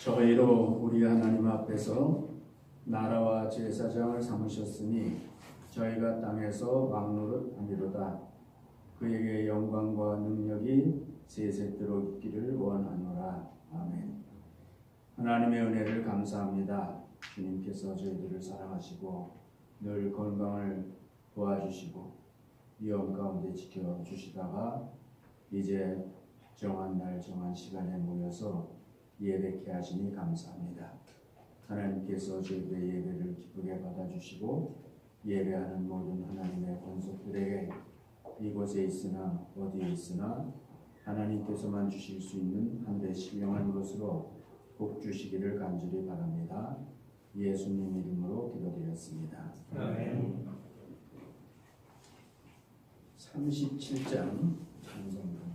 저희로 우리 하나님 앞에서 나라와 제사장을 삼으셨으니 저희가 땅에서 막노릇하리로다. 그에게 영광과 능력이 세세토록 있기를 원하노라. 아멘. 하나님의 은혜를 감사합니다. 주님께서 저희들을 사랑하시고 늘 건강을 도와주시고 위험 가운데 지켜주시다가 이제 정한 날 정한 시간에 모여서 예배케 하시니 감사합니다. 하나님께서 저희들의 예배를 기쁘게 받아주시고 예배하는 모든 하나님의 권속들에게 이곳에 있으나 어디에 있으나 하나님께서만 주실 수 있는 한데 신령한 것으로 복 주시기를 간절히 바랍니다. 예수님 이름으로 기도드렸습니다. 아멘. 37장 찬송가입니다.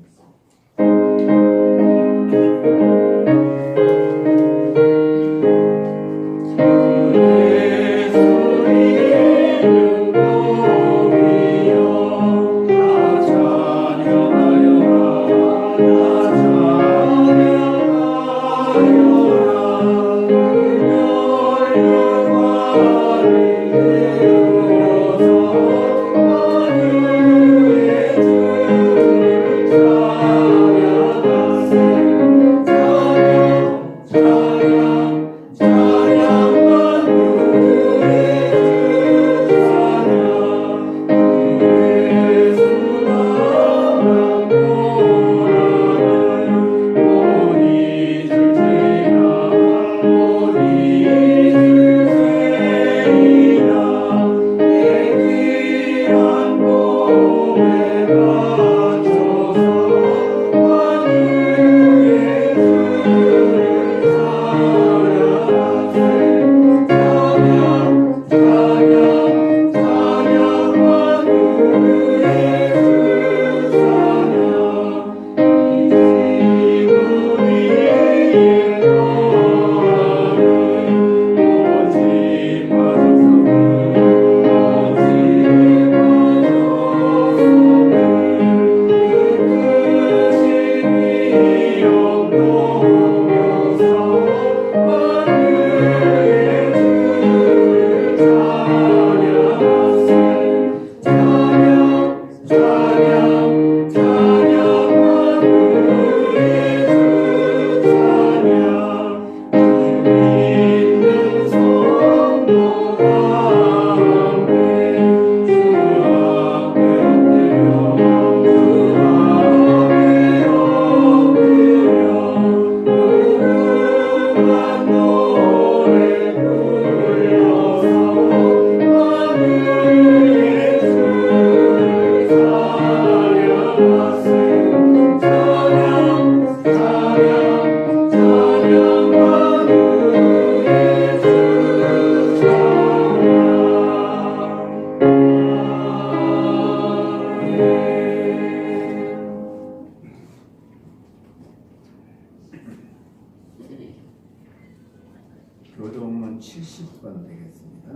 교동문 70번 되겠습니다.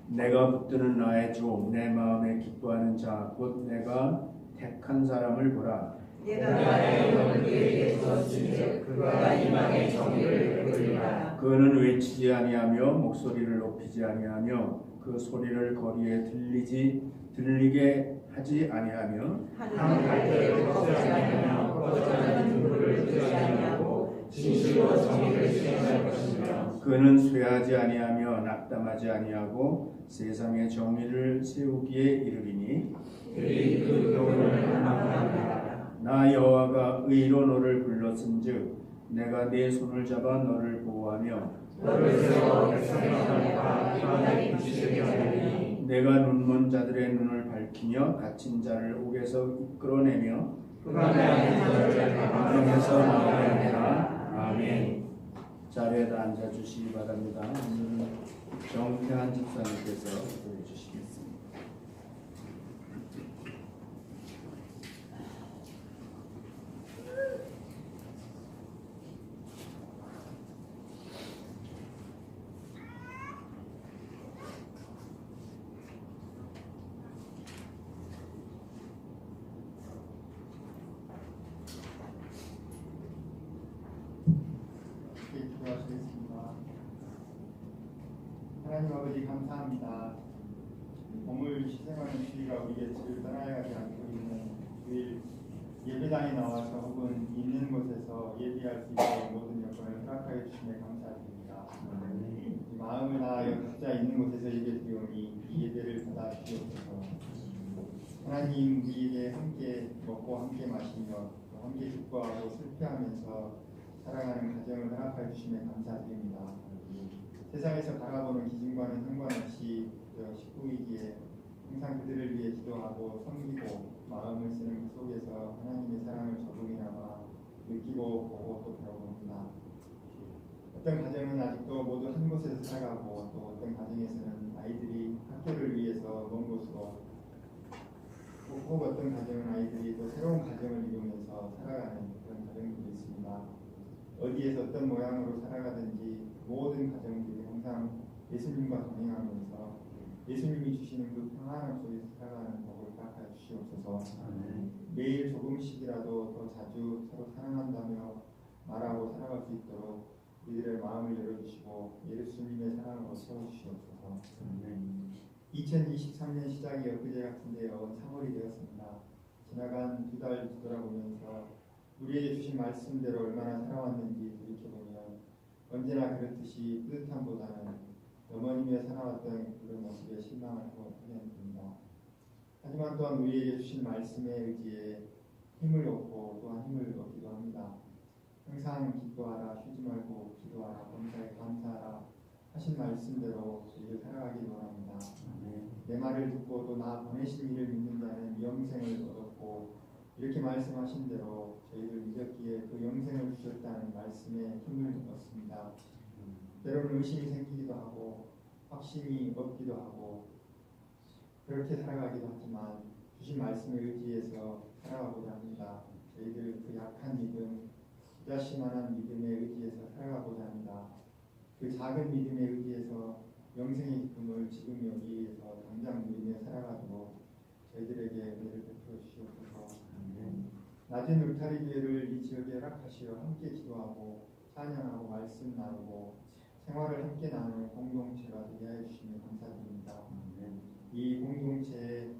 내가 붙드는 나의 종, 내 마음에 기뻐하는 자, 곧 내가 택한 사람을 보라. 내가 나의 영을 그에게 주었으니 그가 이방의 정의를 베풀리라. 그는 외치지 아니하며 목소리를 높이지 아니하며 그 소리를 거리에 들리게 하지 아니하며 하는 갈대를 꺾지 아니하며 거절하는 누구를 뜨지 아니하고 진실로 정의를 시행할 것이며 그는 쇠하지 아니하며 낙담하지 아니하고 세상의 정의를 세우기에 이르리니 그들이 그 교훈을 망망하리라. 나 여호와가 의로 너를 불렀은즉 내가 네 손을 잡아 너를 보호하며 너를 세워 백성의 전에가 일어나기 비추게 하리니 내가 눈먼 자들의 눈을 밝히며 갇힌 자를 옥에서 이끌어내며 불안한 자들을 감동에서 나오게 하리라. 아멘. 자리에다 앉아주시기 바랍니다. 오늘은 정태한 집사님께서 기도해 주시겠습니다. 하나님 아버지 감사합니다. 오늘 시생하는 주의가 우리 곁을 떠나가지 않고 있는 주일 예배당에 나와서 혹은 있는 곳에서 예배할 수 있는 모든 여건을 허락하여 주시며 감사드립니다. 이 마음을 다하여 각자 있는 곳에서 예배드리오니 이 예배를 받아 주시옵소서. 하나님 우리에게 함께 먹고 함께 마시며 또 함께 기뻐하고 슬퍼하면서 살아가는 가정을 허락하여 주시며 감사드립니다. 세상에서 바라보는 기준과는 상관없이 식구이기에 항상 그들을 위해 기도하고 섬기고 마음을 쓰는 그 속에서 하나님의 사랑을 조금이나마 느끼고 보고 또 배워봅니다. 어떤 가정은 아직도 모두 한 곳에서 살아가고 또 어떤 가정에서는 아이들이 학교를 위해서 먼 곳으로 혹 어떤 가정은 아이들이 또 새로운 가정을 이루면서 살아가는 그런 가정들이 있습니다. 어디에서 어떤 모양으로 살아가든지 모든 가정들이 항상 예수님과 동행하면서 예수님이 주시는 그 평안함 속에서 살아가는 법을 닦아 주시옵소서. 매일 조금씩이라도 더 자주 서로 사랑한다며 말하고 살아갈 수 있도록 우리들의 마음을 열어주시고 예수님의 사랑으로 채워주시옵소서. 2023년 시작이 엊그제 같은데요. 3월이 되었습니다. 지나간 두 달 뒤돌아보면서 우리에게 주신 말씀대로 얼마나 살아왔는지 돌이켜보면 언제나 그렇듯이 뿌듯함보다는 어머님의 살아왔던 그런 모습에 실망을 하게 됩니다. 하지만 또한 우리에게 주신 말씀에 의지해 힘을 얻고 또한 힘을 얻기도 합니다. 항상 기도하라, 쉬지 말고 기도하라, 범사에 감사하라 하신 말씀대로 우리를 살아가기 원합니다. 내 말을 듣고 또 나 보내신 이를 믿는 자는 영생을 얻었고 이렇게 말씀하신 대로 저희를 믿었기에 그 영생을 주셨다는 말씀에 힘을 얻습니다. 때로는 의심이 생기기도 하고 확신이 없기도 하고 그렇게 살아가기도 하지만 주신 말씀에 의지해서 살아가고자 합니다. 저희들 그 약한 믿음, 부자시만한 믿음에 의지해서 살아가고자 합니다. 그 작은 믿음에 의지해서 영생의 기쁨을 지금 여기에서 당장 누리며 살아가도록 저희들에게 은혜를 베풀어 주시옵소서. 낮은 울타리 교회를 이 지역에 허락하시어 함께 기도하고 찬양하고 말씀 나누고 생활을 함께 나누는 공동체가 되게 하여 주시며 감사드립니다. 이 공동체에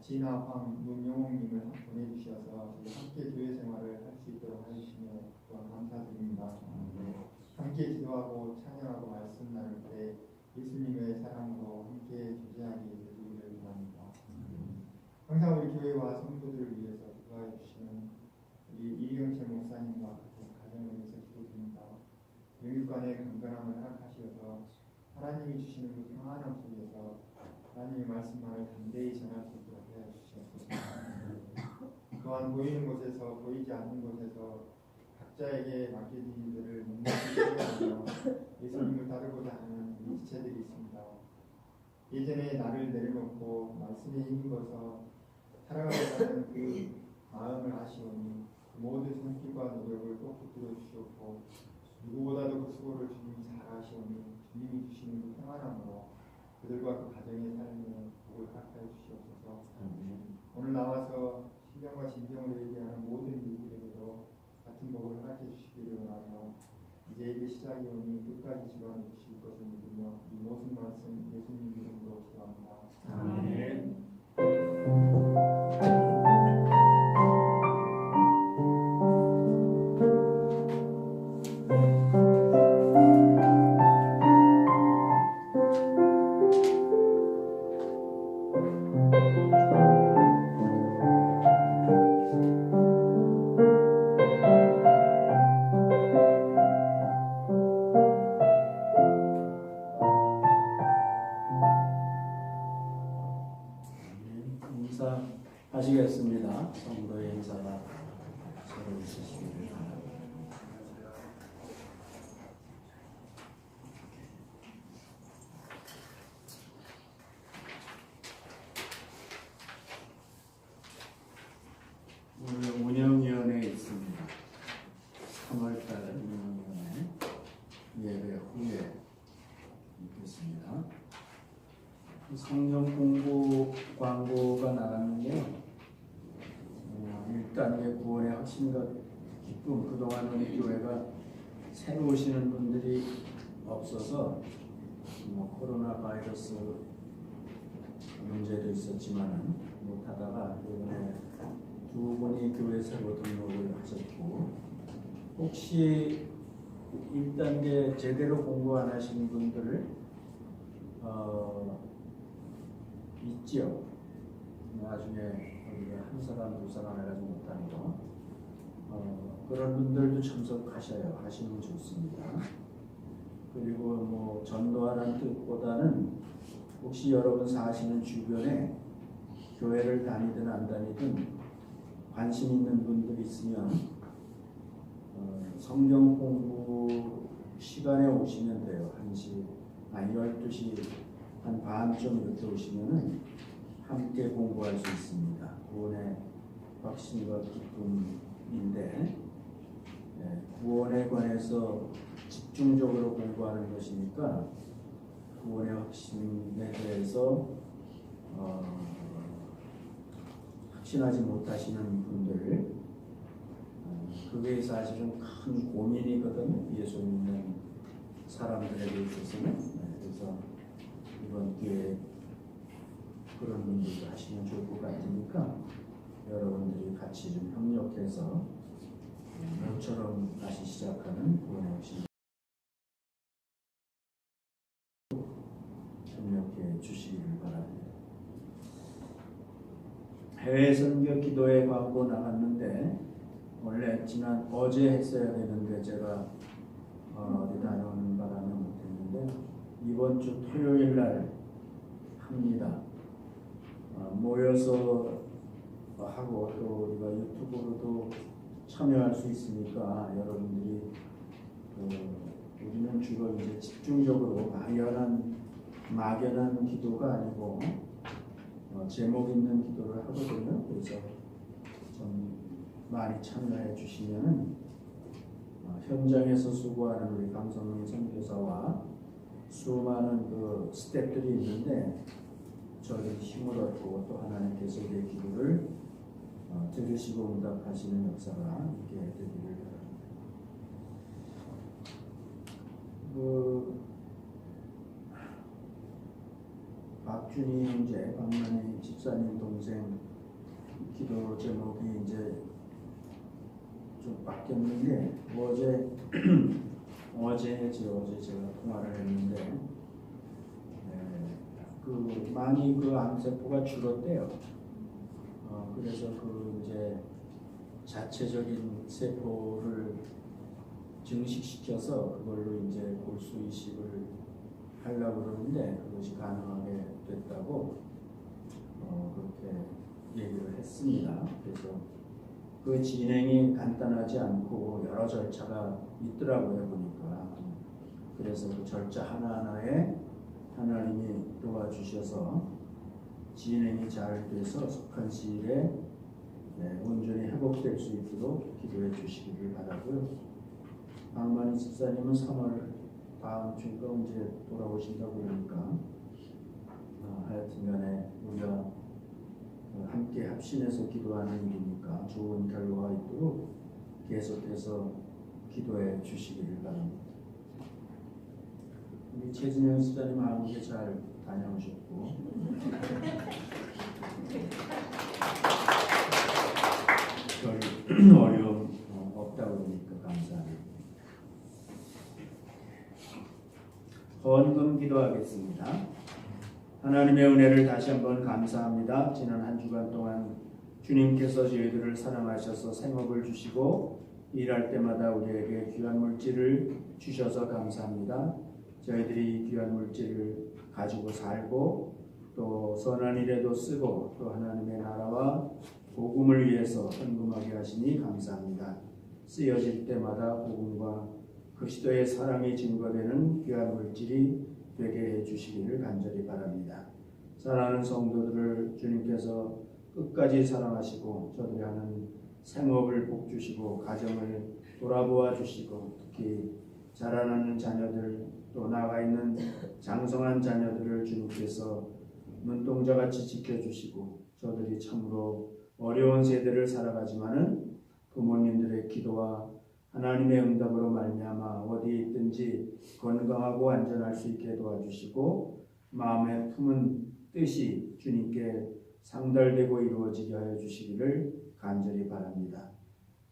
진아, 황, 문영옥님을 보내주셔서 저희 함께 교회 생활을 할 수 있도록 하시며 또한 감사드립니다. 함께 기도하고 찬양하고 말씀 나눌 때 예수님의 사랑으로 함께 교제하게 되기를 원합니다. 항상 우리 교회와 성도들을 위해서 기도하여 주시는 우리 이경철 목사님과 같은 가정을 위해서 기도드립니다. 영육간의 강건함을 허락하시어서 하나님이 주시는 그 평안함 속에서 하나님의 말씀만을 담대히 전할 수 있도록 해 주시옵소서. 또한 보이는 곳에서 보이지 않는 곳에서 각자에게 맡겨진 일들을 묵묵히 수행하며 예수님을 따르고자 하는 우리 지체들이 있습니다. 예전에 나를 내려놓고 말씀에 힘입어서 살아가고자 하는 그 마음을 아시오니 그 모든 손길과 노력을 꼭 붙들어 주시옵고 누구보다도 그 수고를 주님이 잘 아시오니 주님이 주시는 그 평안함으로 그들과 그 가정의 삶에 복을 허락하여 주시옵소서. 오늘 나와서 신병과 진병을 얘기하는 모든 이들에게도 같은 복을 허락해 주시기를 원하며 이제 예배 시작이 오니 끝까지 지도하여 주실 것을 믿으며 이 모든 말씀 예수님 이름으로 기도합니다. 아멘. 인사하시겠습니다. 성도의 인사가 서로 있으시기를 바랍니다. 오늘 운영위원회에 있습니다. 3월달 운영위원회 예배 후에 있겠습니다. 성경 공부 광고가 나갔는데요. 1단계 구원의 확신과 기쁨, 그동안 우리 교회가 새로 오시는 분들이 없어서 코로나 바이러스 문제도 있었지만 못하다가 이번에 두 분이 교회 새로 등록을 하셨고, 혹시 1단계 제대로 공부 안 하시는 분들 있지요. 나중에 우리가 한 사람 두 사람 해가지고 못하는 거, 그런 분들도 참석하셔야 하시면 좋습니다. 그리고 뭐 전도하라는 뜻보다는 혹시 여러분 사시는 주변에 교회를 다니든 안 다니든 관심 있는 분들이 있으면 성경 공부 시간에 오시면 돼요. 1시, 12시 한 반쯤 이렇게 오시면은 함께 공부할 수 있습니다. 구원의 확신과 기쁨인데, 구원에 관해서 집중적으로 공부하는 것이니까 구원의 확신에 대해서 확신하지 못하시는 분들, 그게 사실은 큰 고민이거든요. 예수 믿는 사람들에게 있어서는. 그래서 이번 기회에 그런 분들도 하시면 좋을 것 같으니까 여러분들이 같이 좀 협력해서 모처럼 다시 시작하는 구원의 확신 협력해 주시기를 바랍니다. 해외 선교 기도회 광고 나갔는데 원래 어제 했어야 되는데 제가 어디 다녀오는 바람에 못했는데 이번 주 토요일 날 합니다. 모여서 하고 또 우리가 유튜브로도 참여할 수 있으니까 여러분들이 우리는 주로 이제 집중적으로 막연한 기도가 아니고 제목 있는 기도를 하거든요. 그래서 좀 많이 참여해 주시면 현장에서 수고하는 우리 강성민 선교사와 수많은 그 스태프들이 있는데 저희 힘을 얻고 또 하나님 계속의 기도를 들으시고 응답하시는 역사가 있게 되기를 바랍니다. 박준희 형제, 박만희 집사님 동생 기도 제목이 이제 좀 바뀌었는데 어제 제가 통화를 했는데 많이 암세포가 줄었대요. 그래서 이제 자체적인 세포를 증식시켜서 그걸로 이제 골수 이식을 하려고 그러는데 그것이 가능하게 됐다고 그렇게 얘기를 했습니다. 그래서 그 진행이 간단하지 않고 여러 절차가 있더라고요, 보니까. 그래서 그 절차 하나하나에 하나님이 도와주셔서 진행이 잘 돼서 속한 시일에 온전히 회복될 수 있도록 기도해 주시기를 바라고요. 박만희 집사님은 3월 다음 주가 언제 돌아오신다고 그러니까 하여튼간에 우리가 함께 합심해서 기도하는 일이니까 좋은 결과가 있도록 계속해서 기도해 주시기를 바랍니다. 우리 최진영 집사님 한국에 잘 다녀오셨고 별 어려움 없다고 그러니까 감사합니다. 헌금 기도하겠습니다. 하나님의 은혜를 다시 한번 감사합니다. 지난 한 주간 동안 주님께서 저희들을 사랑하셔서 생업을 주시고 일할 때마다 우리에게 귀한 물질을 주셔서 감사합니다. 저희들이 귀한 물질을 가지고 살고 또 선한 일에도 쓰고 또 하나님의 나라와 복음을 위해서 헌금하게 하시니 감사합니다. 쓰여질 때마다 복음과 그리스도의 사랑이 증거되는 귀한 물질이 되게 해주시기를 간절히 바랍니다. 사랑하는 성도들을 주님께서 끝까지 사랑하시고 저들이 하는 생업을 복주시고 가정을 돌아보아 주시고 특히 자라나는 자녀들 또 나가 있는 장성한 자녀들을 주님께서 눈동자같이 지켜주시고 저들이 참으로 어려운 세대를 살아가지만은 부모님들의 기도와 하나님의 응답으로 말미암아 어디에 있든지 건강하고 안전할 수 있게 도와주시고 마음에 품은 뜻이 주님께 상달되고 이루어지게 하여 주시기를 간절히 바랍니다.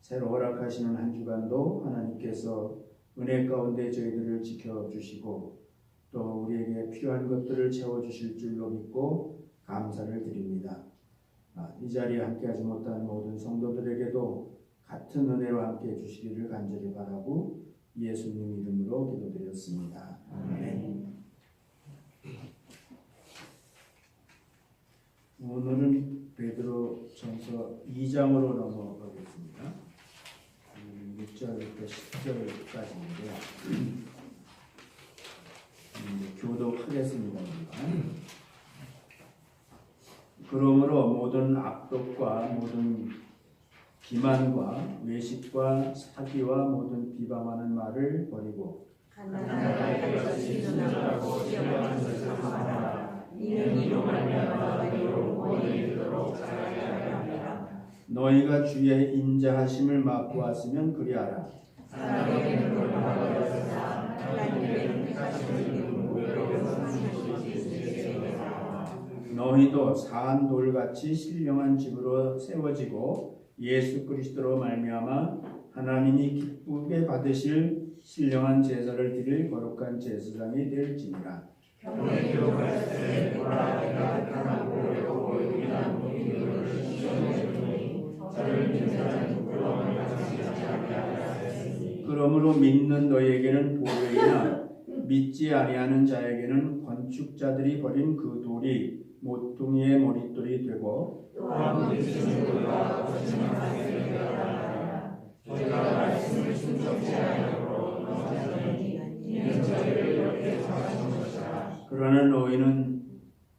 새로 허락하시는 한 주간도 하나님께서 은혜 가운데 저희들을 지켜주시고 또 우리에게 필요한 것들을 채워주실 줄로 믿고 감사를 드립니다. 이 자리에 함께하지 못한 모든 성도들에게도 같은 은혜로 함께해 주시기를 간절히 바라고 예수님 이름으로 기도드렸습니다. 아멘. 오늘은 베드로전서 2장으로 넘어가겠습니다. 6절부터 10절까지인데요. 교독하겠습니다. 그러므로 모든 악독과 모든 기만과 외식과 사기와 모든 비방하는 말을 버리고 가난하게 것이 순전하고 지혜로운 것을 하라. 이는 이로 말미암아 너희로 구원에 이르도록 잘하여야 합니다. 너희가 주의 인자하심을 맛보았으면 그리하라. 사람에게는 돌아가 되었으나 하나님께는 택하심을 우애로 선하시지 주시옵소서. 너희도 사한 돌같이 신령한 집으로 세워지고 예수 그리스도로 말미암아 하나님이 기쁘게 받으실 신령한 제사를 드릴 거룩한 제사장이 될지니라. 병에 기록할 때 보라 내가 택하고 외롭고 유일한 무기를 시험해주니 저를 인자는 부끄러움을 당치지 않게 하였으니 그러므로 믿는 너희에게는 보배이나 믿지 아니하는 자에게는 건축자들이 버린 그 돌이 모퉁이의 머릿돌이 되고 또한 믿으시는 우리가 거짓말하게 되었다. 저희가 말씀을 순종치 아니하므로 넘어졌으니 이는 저희를 이렇게 정하신 것이라. 그러나 너희는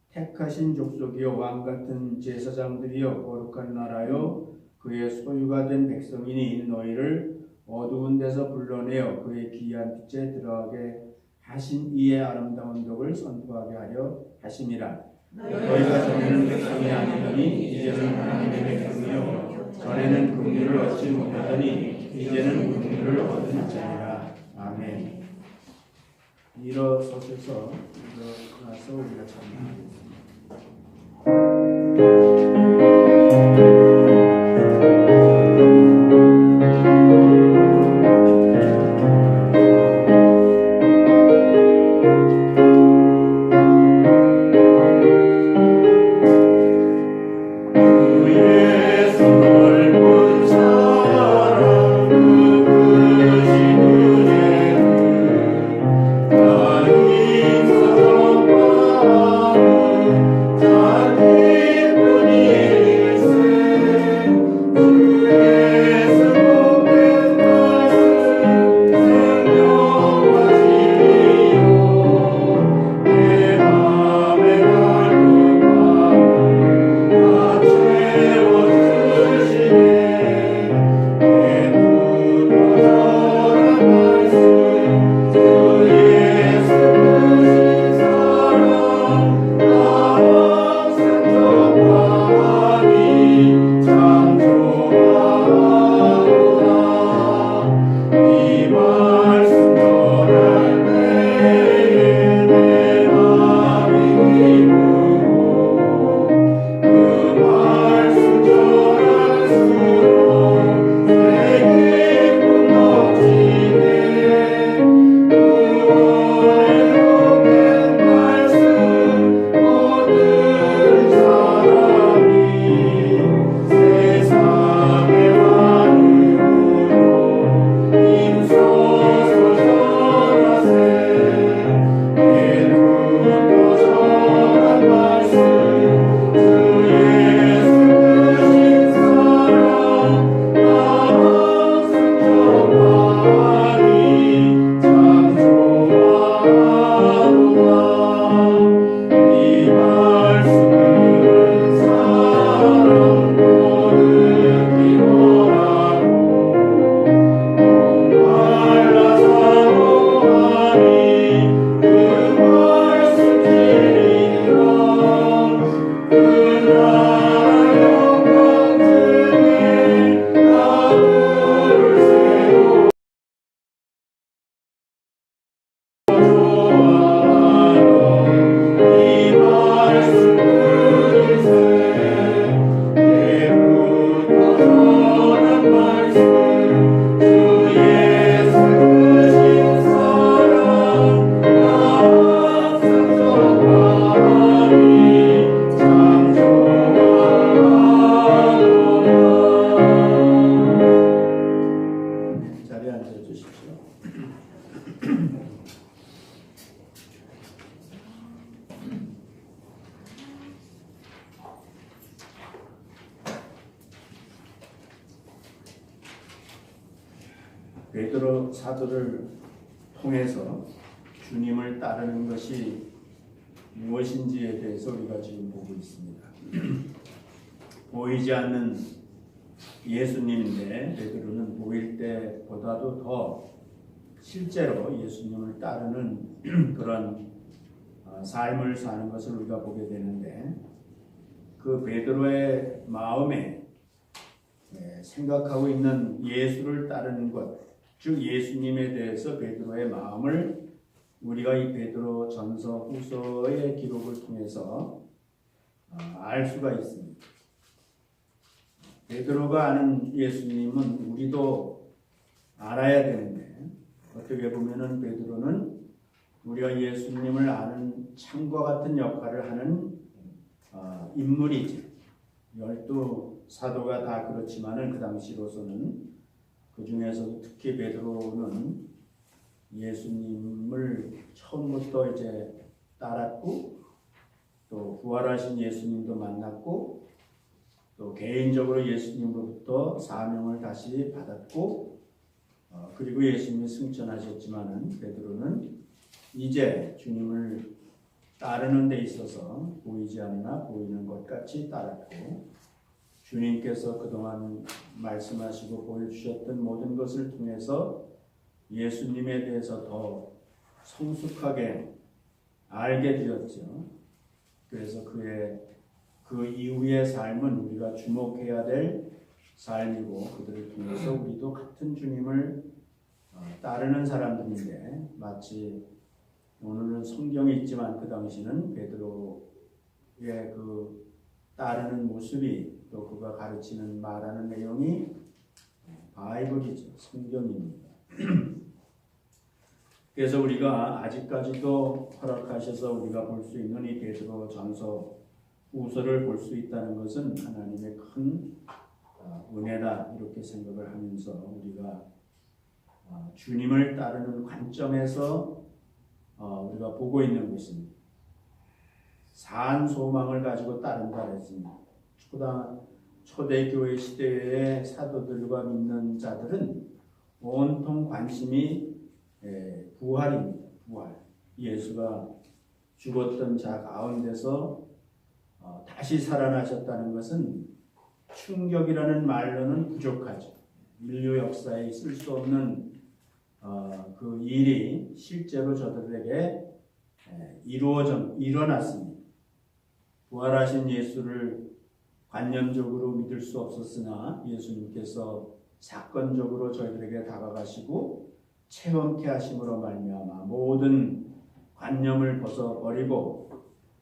택하신 족속이요 왕같은 제사장들이요 거룩한 나라요 그의 소유가 된 백성이니 너희를 어두운 데서 불러내어 그의 귀한 빛에 들어가게 하신 이의 아름다운 덕을 선포하게 하려 하심이라. 너희가 전에는 백성이 아니더니 이제는 하나님의 백성이요 전에는 긍휼을 얻지 못하더니 이제는 긍휼을 얻은 자니라. 아멘. 일어서셔서 일어나서 우리가 찬양하겠습니다. 내 베드로 사도를 통해서 주님을 따르는 것이 무엇인지에 대해서 우리가 지금 보고 있습니다. 보이지 않는 예수님인데 베드로는 보일 때보다도 더 실제로 예수님을 따르는 그런 삶을 사는 것을 우리가 보게 되는데, 그 베드로의 마음에 생각하고 있는 예수를 따르는 것, 즉 예수님에 대해서 베드로의 마음을 우리가 이 베드로 전서 후서의 기록을 통해서 알 수가 있습니다. 베드로가 아는 예수님은 우리도 알아야 되는데, 어떻게 보면은 베드로는 우리가 예수님을 아는 창과 같은 역할을 하는 인물이죠. 12사도가 다 그렇지만은 그 당시로서는 그 중에서도 특히 베드로는 예수님을 처음부터 이제 따랐고, 또 부활하신 예수님도 만났고, 또 개인적으로 예수님으로부터 사명을 다시 받았고, 그리고 예수님이 승천하셨지만은 베드로는 이제 주님을 따르는 데 있어서 보이지 않으나 보이는 것 같이 따랐고, 주님께서 그동안 말씀하시고 보여주셨던 모든 것을 통해서 예수님에 대해서 더 성숙하게 알게 되었죠. 그래서 그 이후의 삶은 우리가 주목해야 될 삶이고, 그들을 통해서 우리도 같은 주님을 따르는 사람들인데, 마치 오늘은 성경이 있지만 그 당시는 베드로의 그 따르는 모습이, 또 그가 가르치는 말하는 내용이 바이블이죠. 성경입니다. 그래서 우리가 아직까지도 허락하셔서 우리가 볼 수 있는 이 베드로 전서 후서를 볼 수 있다는 것은 하나님의 큰 은혜다, 이렇게 생각을 하면서 우리가 주님을 따르는 관점에서 우리가 보고 있는 것입니다. 산 소망을 가지고 따른다 했습니다. 초대교회 시대의 사도들과 믿는 자들은 온통 관심이 부활입니다. 부활. 예수가 죽었던 자 가운데서 다시 살아나셨다는 것은 충격이라는 말로는 부족하죠. 인류 역사에 있을 수 없는 그 일이 실제로 저들에게 일어났습니다. 부활하신 예수를 관념적으로 믿을 수 없었으나 예수님께서 사건적으로 저희들에게 다가가시고 체험케 하심으로 말미암아 모든 관념을 벗어버리고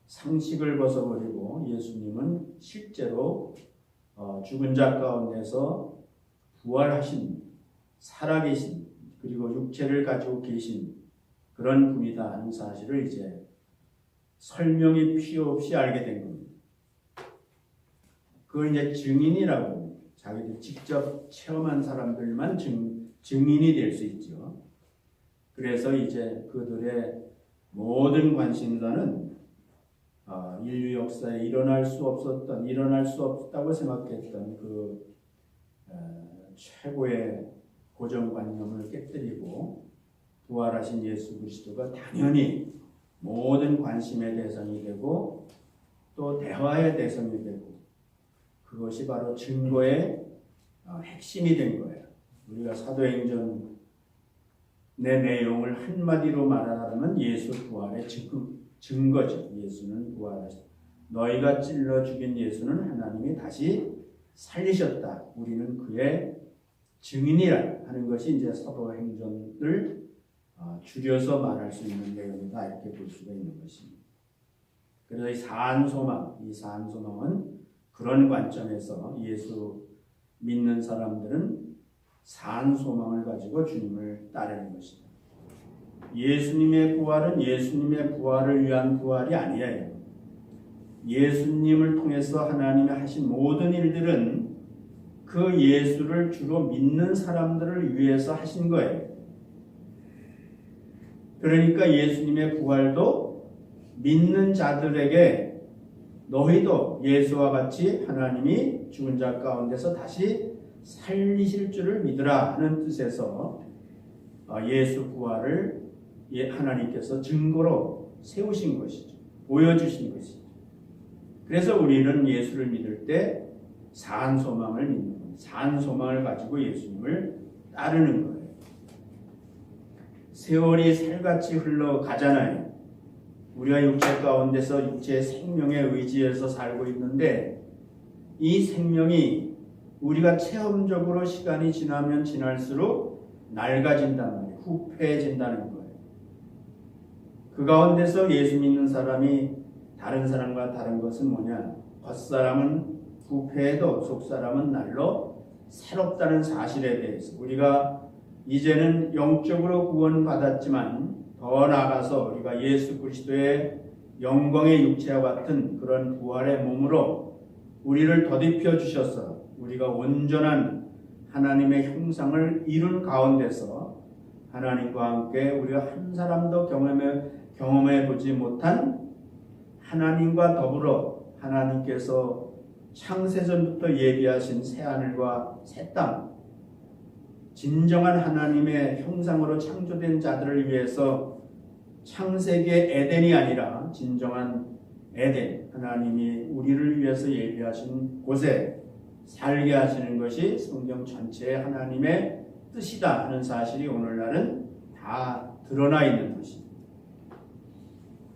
상식을 벗어버리고 예수님은 실제로 죽은 자 가운데서 부활하신, 살아계신, 그리고 육체를 가지고 계신 그런 분이다 하는 사실을 이제 설명이 필요 없이 알게 된 겁니다. 그걸 이제 증인이라고 합니다. 자기들 직접 체험한 사람들만 증인이 될 수 있죠. 그래서 이제 그들의 모든 관심사는 인류 역사에 일어날 수 없다고 생각했던 그 최고의 고정관념을 깨뜨리고 부활하신 예수 그리스도가 당연히 모든 관심의 대상이 되고 또 대화의 대상이 되고, 그것이 바로 증거의 핵심이 된 거예요. 우리가 사도행전의 내용을 한마디로 말하자면 예수 부활의 증거죠. 예수는 부활하셨다. 너희가 찔러 죽인 예수는 하나님이 다시 살리셨다. 우리는 그의 증인이라 하는 것이 이제 사도행전을 줄여서 말할 수 있는 내용이다, 이렇게 볼 수가 있는 것입니다. 그래서 이 산소망은 그런 관점에서 예수 믿는 사람들은 산소망을 가지고 주님을 따르는 것입니다. 예수님의 부활은 예수님의 부활을 위한 부활이 아니에요. 예수님을 통해서 하나님이 하신 모든 일들은 그 예수를 주로 믿는 사람들을 위해서 하신 거예요. 그러니까 예수님의 부활도 믿는 자들에게 너희도 예수와 같이 하나님이 죽은 자 가운데서 다시 살리실 줄을 믿으라 하는 뜻에서 예수 부활을 하나님께서 증거로 세우신 것이죠. 보여주신 것이죠. 그래서 우리는 예수를 믿을 때 산 소망을 믿는 거예요. 산 소망을 가지고 예수님을 따르는 거예요. 세월이 살같이 흘러가잖아요. 우리가 육체 가운데서 육체의 생명에 의지해서 살고 있는데 이 생명이 우리가 체험적으로 시간이 지나면 지날수록 낡아진단 말이에요. 후패해진다는 거예요. 그 가운데서 예수 믿는 사람이 다른 사람과 다른 것은 뭐냐? 겉사람은 후패해도 속사람은 날로 새롭다는 사실에 대해서 우리가 이제는 영적으로 구원받았지만 더 나아가서 우리가 예수 그리스도의 영광의 육체와 같은 그런 부활의 몸으로 우리를 더딥혀 주셔서 우리가 온전한 하나님의 형상을 이룬 가운데서 하나님과 함께 우리가 한 사람도 경험해 보지 못한 하나님과 더불어 하나님께서 창세전부터 예비하신 새하늘과 새 땅, 진정한 하나님의 형상으로 창조된 자들을 위해서 창세기 에덴이 아니라 진정한 에덴, 하나님이 우리를 위해서 예비하신 곳에 살게 하시는 것이 성경 전체의 하나님의 뜻이다 하는 사실이 오늘날은 다 드러나 있는 것입니다.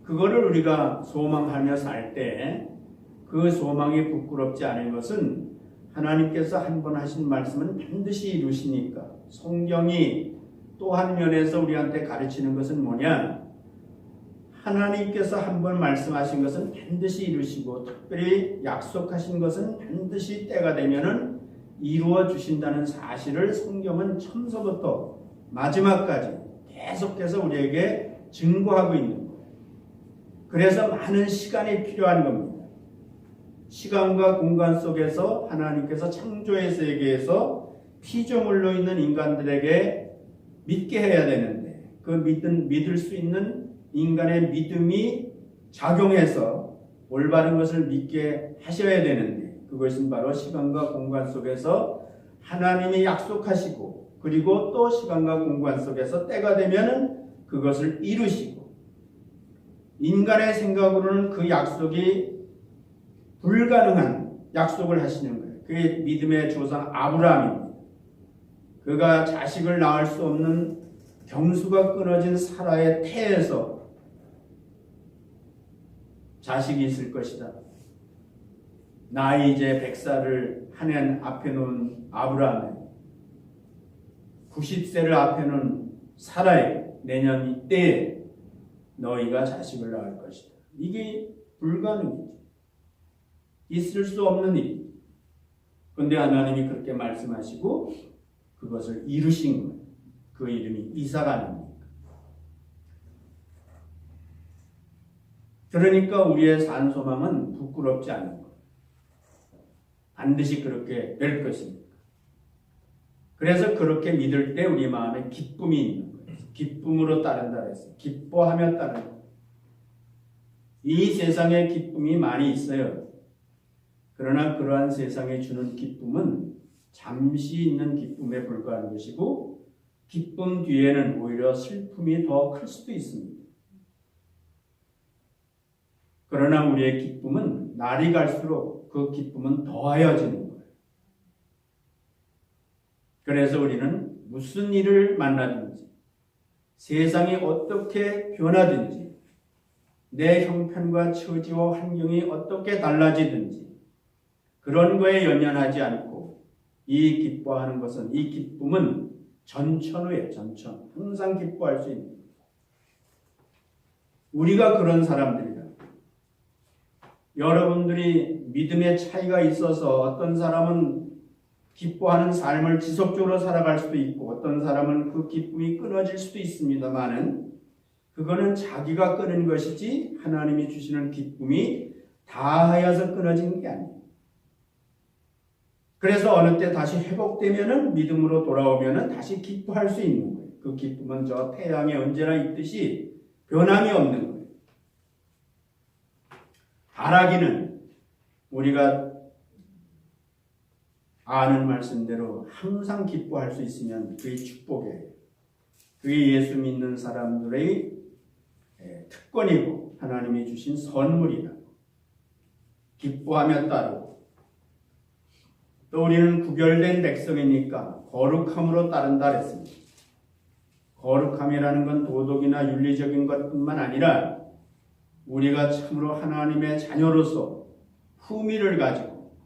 그거를 우리가 소망하며 살 때 그 소망이 부끄럽지 않은 것은 하나님께서 한 번 하신 말씀은 반드시 이루시니까. 성경이 또 한 면에서 우리한테 가르치는 것은 뭐냐? 하나님께서 한 번 말씀하신 것은 반드시 이루시고 특별히 약속하신 것은 반드시 때가 되면은 이루어 주신다는 사실을 성경은 처음서부터 마지막까지 계속해서 우리에게 증거하고 있는 거예요. 그래서 많은 시간이 필요한 겁니다. 시간과 공간 속에서 하나님께서 창조의 세계에서 피조물로 있는 인간들에게 믿게 해야 되는데 그 믿을 수 있는 인간의 믿음이 작용해서 올바른 것을 믿게 하셔야 되는데 그것은 바로 시간과 공간 속에서 하나님이 약속하시고 그리고 또 시간과 공간 속에서 때가 되면은 그것을 이루시고 인간의 생각으로는 그 약속이 불가능한 약속을 하시는 거예요. 그게 믿음의 조상 아브라함입니다. 그가 자식을 낳을 수 없는 경수가 끊어진 사라의 태에서 자식이 있을 것이다. 나이 이제 100살을 한 해 앞에 놓은 아브라함에 90세를 앞에 놓은 사라에 내년 이때에 너희가 자식을 낳을 것이다. 이게 불가능이죠. 있을 수 없는 일이죠. 그런데 하나님이 그렇게 말씀하시고 그것을 이루신 거예요. 그 이름이 이삭아닙니까? 그러니까 우리의 산 소망은 부끄럽지 않은 거예요. 반드시 그렇게 될 것입니다. 그래서 그렇게 믿을 때 우리 마음에 기쁨이 있는 거예요. 기쁨으로 따른다 그랬어요. 기뻐하며 따른다. 이 세상에 기쁨이 많이 있어요. 그러나 그러한 세상에 주는 기쁨은 잠시 있는 기쁨에 불과한 것이고 기쁨 뒤에는 오히려 슬픔이 더 클 수도 있습니다. 그러나 우리의 기쁨은 날이 갈수록 그 기쁨은 더하여지는 거예요. 그래서 우리는 무슨 일을 만나든지 세상이 어떻게 변하든지 내 형편과 처지와 환경이 어떻게 달라지든지 그런 거에 연연하지 않고 이 기뻐하는 것은 이 기쁨은 전천후에 전천 항상 기뻐할 수 있는 거예요. 우리가 그런 사람들이다. 여러분들이 믿음의 차이가 있어서 어떤 사람은 기뻐하는 삶을 지속적으로 살아갈 수도 있고 어떤 사람은 그 기쁨이 끊어질 수도 있습니다만은 그거는 자기가 끊은 것이지 하나님이 주시는 기쁨이 다하여서 끊어진 게 아니에요. 그래서 어느 때 다시 회복되면은 믿음으로 돌아오면은 다시 기뻐할 수 있는 거예요. 그 기쁨은 저 태양에 언제나 있듯이 변함이 없는 거예요. 바라기는 우리가 아는 말씀대로 항상 기뻐할 수 있으면 그게 축복이에요. 그게 예수 믿는 사람들의 특권이고 하나님이 주신 선물이다. 기뻐하며 따르고, 또 우리는 구별된 백성이니까 거룩함으로 따른다 그랬습니다. 거룩함이라는 건 도덕이나 윤리적인 것뿐만 아니라 우리가 참으로 하나님의 자녀로서 품위를 가지고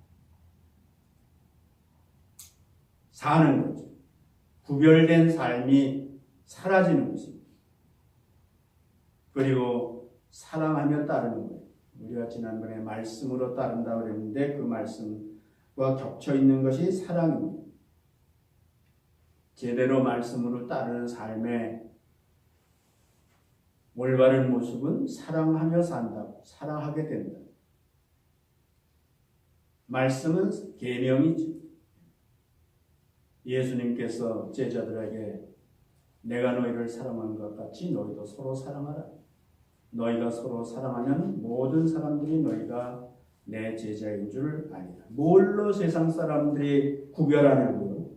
사는 거죠. 구별된 삶이 사라지는 것입니다. 그리고 사랑하며 따르는 거예요. 우리가 지난번에 말씀으로 따른다고 그랬는데 그 말씀과 겹쳐 있는 것이 사랑입니다. 제대로 말씀으로 따르는 삶의 올바른 모습은 사랑하며 산다고, 사랑하게 된다. 말씀은 계명이지. 예수님께서 제자들에게 내가 너희를 사랑한 것 같이 너희도 서로 사랑하라. 너희가 서로 사랑하면 모든 사람들이 너희가 내 제자인 줄 아니라. 뭘로 세상 사람들이 구별하냐고요?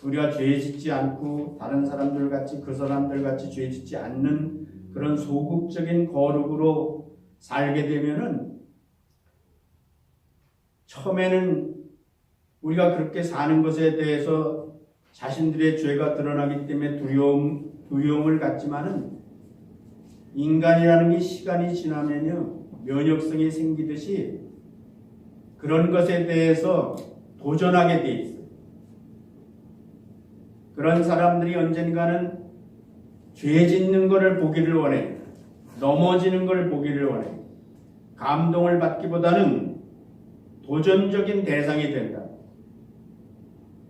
우리가 죄 짓지 않고 다른 사람들 같이 그 사람들 같이 죄 짓지 않는 그런 소극적인 거룩으로 살게 되면은 처음에는 우리가 그렇게 사는 것에 대해서 자신들의 죄가 드러나기 때문에 두려움을 갖지만은 인간이라는 게 시간이 지나면요 면역성이 생기듯이 그런 것에 대해서 도전하게 돼 있어요. 그런 사람들이 언젠가는 죄 짓는 것을 보기를 원해. 넘어지는 것을 보기를 원해. 감동을 받기보다는 도전적인 대상이 된다.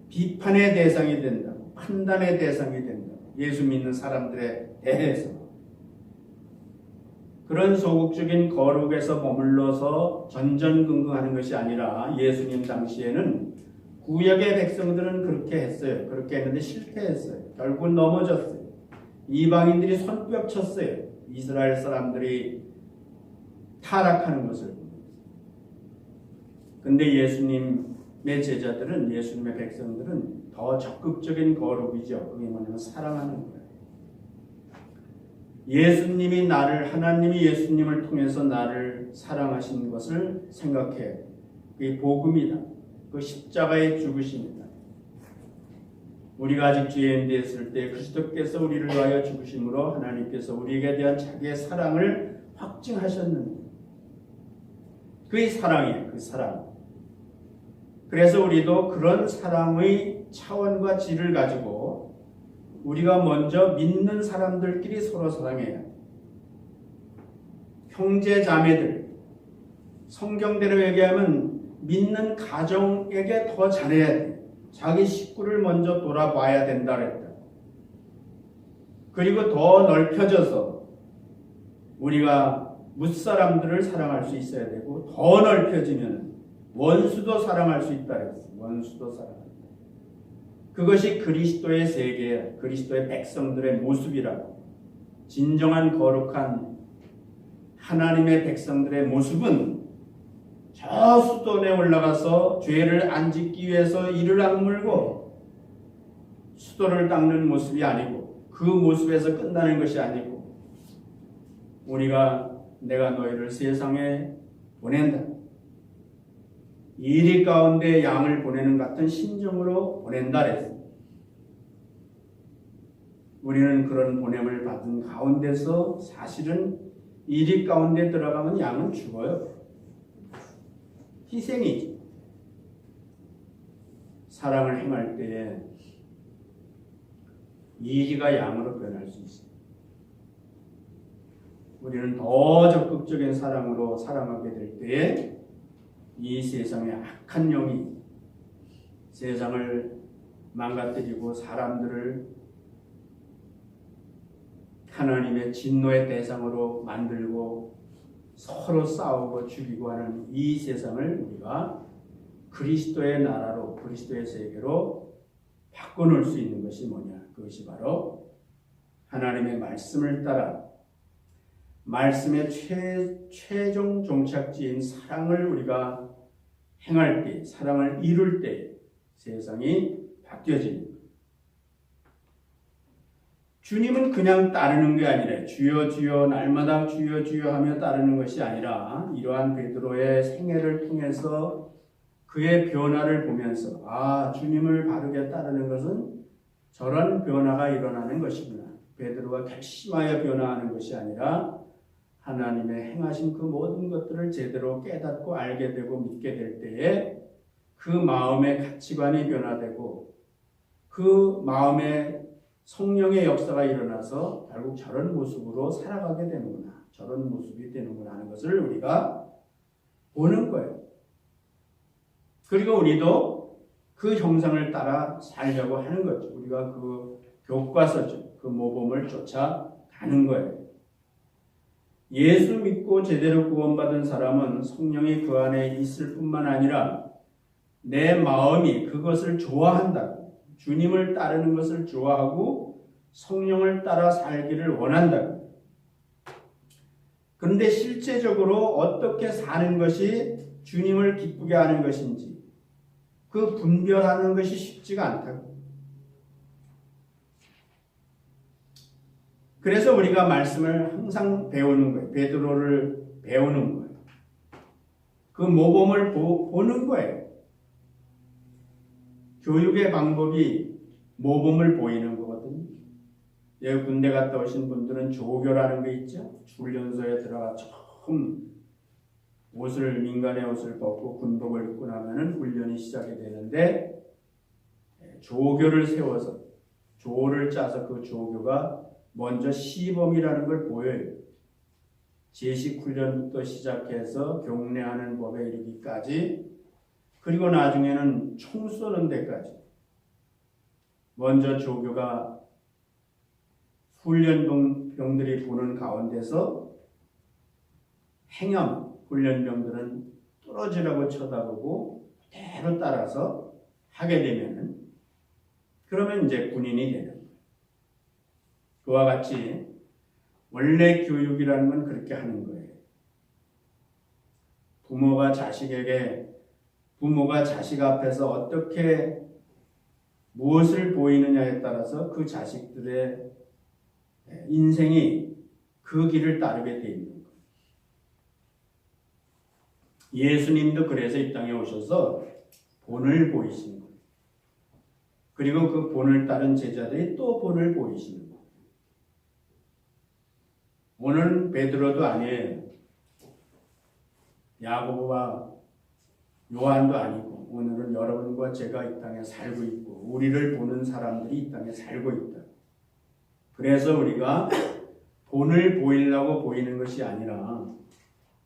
비판의 대상이 된다. 판단의 대상이 된다. 예수 믿는 사람들에 대해서. 그런 소극적인 거룩에서 머물러서 전전긍긍하는 것이 아니라 예수님 당시에는 구약의 백성들은 그렇게 했어요. 그렇게 했는데 실패했어요. 결국은 넘어졌어요. 이방인들이 손뼉 쳤어요. 이스라엘 사람들이 타락하는 것을 보면서. 근데 예수님의 제자들은, 예수님의 백성들은 더 적극적인 거룩이죠. 그게 뭐냐면 사랑하는 거예요. 예수님이 하나님이 예수님을 통해서 나를 사랑하신 것을 생각해요. 그게 복음이다. 그 십자가의 죽으심이다. 우리가 아직 죄인 되었을 때 그리스도께서 우리를 위하여 죽으심으로 하나님께서 우리에게 대한 자기의 사랑을 확증하셨는데 그게 사랑이에요. 그 사랑. 그래서 우리도 그런 사랑의 차원과 질을 가지고 우리가 먼저 믿는 사람들끼리 서로 사랑해야 해요. 형제 자매들, 성경대로 얘기하면 믿는 가정에게 더 잘해야 돼. 자기 식구를 먼저 돌아봐야 된다 그랬다. 그리고 더 넓혀져서 우리가 뭇사람들을 사랑할 수 있어야 되고 더 넓혀지면 원수도 사랑할 수 있다 그랬어. 원수도 사랑한다. 그것이 그리스도의 세계, 그리스도의 백성들의 모습이라고. 진정한 거룩한 하나님의 백성들의 모습은 저 수돈에 올라가서 죄를 안 짓기 위해서 이를 악물고 수도를 닦는 모습이 아니고 그 모습에서 끝나는 것이 아니고 내가 너희를 세상에 보낸다. 이리 가운데 양을 보내는 같은 심정으로 보낸다 그랬습니다. 우리는 그런 보냄을 받은 가운데서 사실은 이리 가운데 들어가면 양은 죽어요. 희생이지. 사랑을 행할 때에 이리가 양으로 변할 수 있어요. 우리는 더 적극적인 사랑으로 사랑하게 될 때에 이 세상의 악한 영이 세상을 망가뜨리고 사람들을 하나님의 진노의 대상으로 만들고 서로 싸우고 죽이고 하는 이 세상을 우리가 그리스도의 나라로, 그리스도의 세계로 바꿔놓을 수 있는 것이 뭐냐? 그것이 바로 하나님의 말씀을 따라 말씀의 최종 종착지인 사랑을 우리가 행할 때, 사랑을 이룰 때 세상이 바뀌어집니다. 주님은 그냥 따르는 게 아니라 주여 주여 날마다 주여 주여 하며 따르는 것이 아니라 이러한 베드로의 생애를 통해서 그의 변화를 보면서 주님을 바르게 따르는 것은 저런 변화가 일어나는 것이구나. 베드로가 결심하여 변화하는 것이 아니라 하나님의 행하신 그 모든 것들을 제대로 깨닫고 알게 되고 믿게 될 때에 그 마음의 가치관이 변화되고 그 마음에 성령의 역사가 일어나서 결국 저런 모습으로 살아가게 되는구나. 저런 모습이 되는구나 하는 것을 우리가 보는 거예요. 그리고 우리도 그 형상을 따라 살려고 하는 거죠. 우리가 그 교과서죠. 그 모범을 쫓아가는 거예요. 예수 믿고 제대로 구원받은 사람은 성령이 그 안에 있을 뿐만 아니라 내 마음이 그것을 좋아한다. 주님을 따르는 것을 좋아하고 성령을 따라 살기를 원한다. 그런데 실제적으로 어떻게 사는 것이 주님을 기쁘게 하는 것인지 그 분별하는 것이 쉽지가 않다고. 그래서 우리가 말씀을 항상 배우는 거예요. 베드로를 배우는 거예요. 그 모범을 보는 거예요. 교육의 방법이 모범을 보이는 거거든요. 여기 군대 갔다 오신 분들은 조교라는 게 있죠. 훈련소에 들어가 처음 민간의 옷을 벗고 군복을 입고 나면은 훈련이 시작이 되는데 조교를 세워서 조를 짜서 그 조교가 먼저 시범이라는 걸 보여요. 제식 훈련부터 시작해서 경례하는 법에 이르기까지 그리고 나중에는 총 쏘는 데까지 먼저 조교가 훈련병들이 보는 가운데서 행함 훈련병들은 뚫어지라고 쳐다보고 그대로 따라서 하게 되면은 그러면 이제 군인이 되는 거예요. 그와 같이 원래 교육이라는 건 그렇게 하는 거예요. 부모가 자식 앞에서 어떻게 무엇을 보이느냐에 따라서 그 자식들의 인생이 그 길을 따르게 돼 있는 거예요. 예수님도 그래서 이 땅에 오셔서 본을 보이시는 거예요. 그리고 그 본을 따른 제자들이 또 본을 보이시는 거예요. 오늘은 베드로도 아니에요. 야고보와 요한도 아니고 오늘은 여러분과 제가 이 땅에 살고 있고 우리를 보는 사람들이 이 땅에 살고 있다. 그래서 우리가 본을 보이려고 보이는 것이 아니라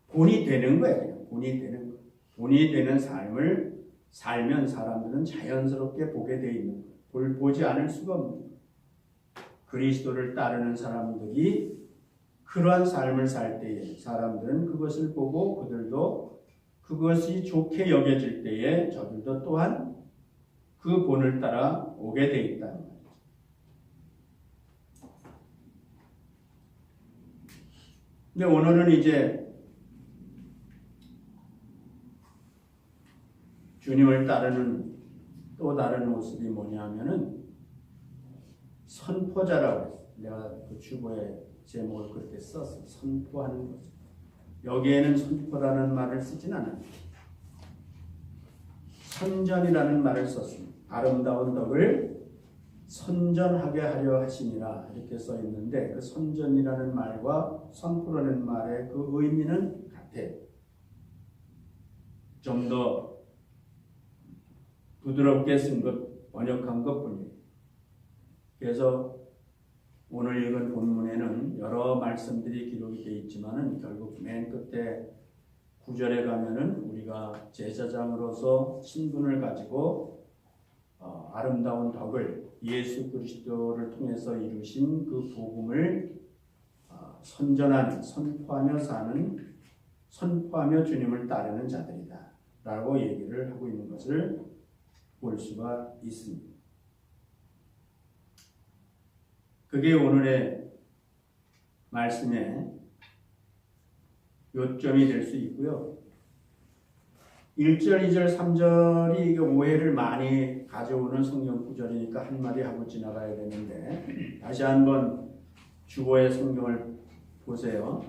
본이 되는 거예요. 본이 되는 거. 본이 되는 삶을 살면 사람들은 자연스럽게 보게 돼 있는 거예요. 보지 않을 수가 없는 거예요. 그리스도를 따르는 사람들이 그러한 삶을 살 때에 사람들은 그것을 보고 그들도 그것이 좋게 여겨질 때에 저들도 또한 그 본을 따라 오게 돼 있다는 거예요. 근데 오늘은 이제 주님을 따르는 또 다른 모습이 뭐냐면은 선포자라고 했어요. 내가 그 주보에 제목을 그렇게 썼어요. 선포하는 거죠. 여기에는 선포라는 말을 쓰진 않아요. 선전이라는 말을 썼습니다. 아름다운 덕을 선전하게 하려 하시니라 이렇게 써 있는데 그 선전이라는 말과 선포라는 말의 그 의미는 같아요. 좀 더 부드럽게 쓴 것, 번역한 것뿐이에요. 그래서 오늘 읽은 본문에는 여러 말씀들이 기록이 되어 있지만은 결국 맨 끝에 9절에 가면은 우리가 제사장으로서 신분을 가지고 아름다운 덕을 예수 그리스도를 통해서 이루신 그 복음을 선전하는, 선포하며 주님을 따르는 자들이다 라고 얘기를 하고 있는 것을 볼 수가 있습니다. 그게 오늘의 말씀의 요점이 될 수 있고요. 1절, 2절, 3절이 오해를 많이 가져오는 성경 구절이니까 한마디 하고 지나가야 되는데 다시 한번 주보의 성경을 보세요.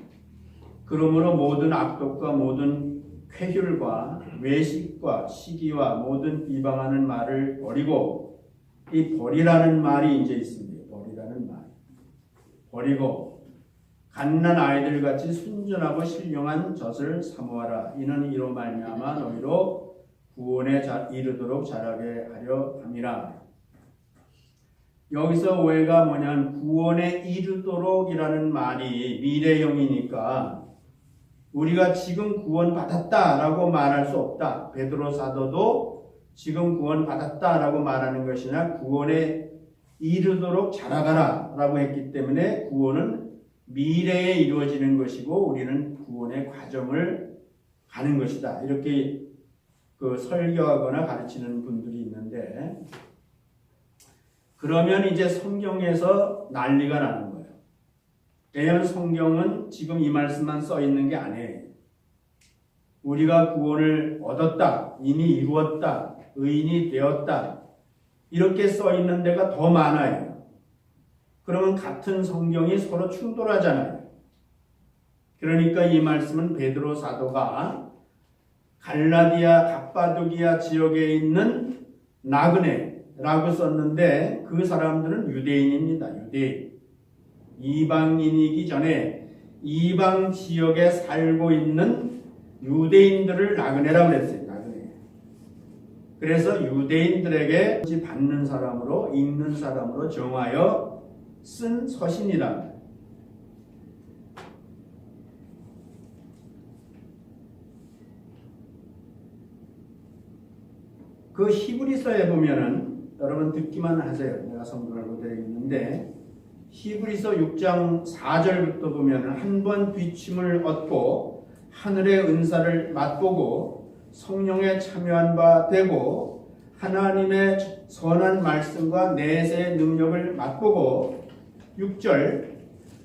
그러므로 모든 악독과 모든 쾌휼과 외식과 시기와 모든 비방하는 말을 버리고, 이 버리라는 말이 이제 있습니다. 버리라는 말. 버리고 갓난 아이들 같이 순전하고 신령한 젖을 사모하라. 이는 이로 말미암아 너희로 구원에 이르도록 자라게 하려 함이라. 여기서 오해가 뭐냐면 구원에 이르도록이라는 말이 미래형이니까 우리가 지금 구원받았다라고 말할 수 없다. 베드로 사도도 지금 구원받았다라고 말하는 것이나 구원에 이르도록 자라가라 라고 했기 때문에 구원은 미래에 이루어지는 것이고 우리는 구원의 과정을 가는 것이다. 이렇게 설교하거나 가르치는 분들이 있는데, 그러면 이제 성경에서 난리가 나는 거예요. 왜냐하면 성경은 지금 이 말씀만 써 있는 게 아니에요. 우리가 구원을 얻었다, 이미 이루었다, 의인이 되었다, 이렇게 써 있는 데가 더 많아요. 그러면 같은 성경이 서로 충돌하잖아요. 그러니까 이 말씀은 베드로 사도가 갈라디아 갑바도기아 지역에 있는 나그네라고 썼는데 그 사람들은 유대인입니다. 유대인. 이방인이기 전에 이방 지역에 살고 있는 유대인들을 나그네라고 했어요. 나그네. 그래서 유대인들에게 받는 사람으로, 읽는 사람으로 정하여 쓴 서신이다. 그 히브리서에 보면은 여러분 듣기만 하세요. 내가 성경을 못 읽는데 히브리서 6장 4절부터 보면은 한 번 비침을 얻고 하늘의 은사를 맛보고 성령에 참여한 바 되고 하나님의 선한 말씀과 내세의 능력을 맛보고 6절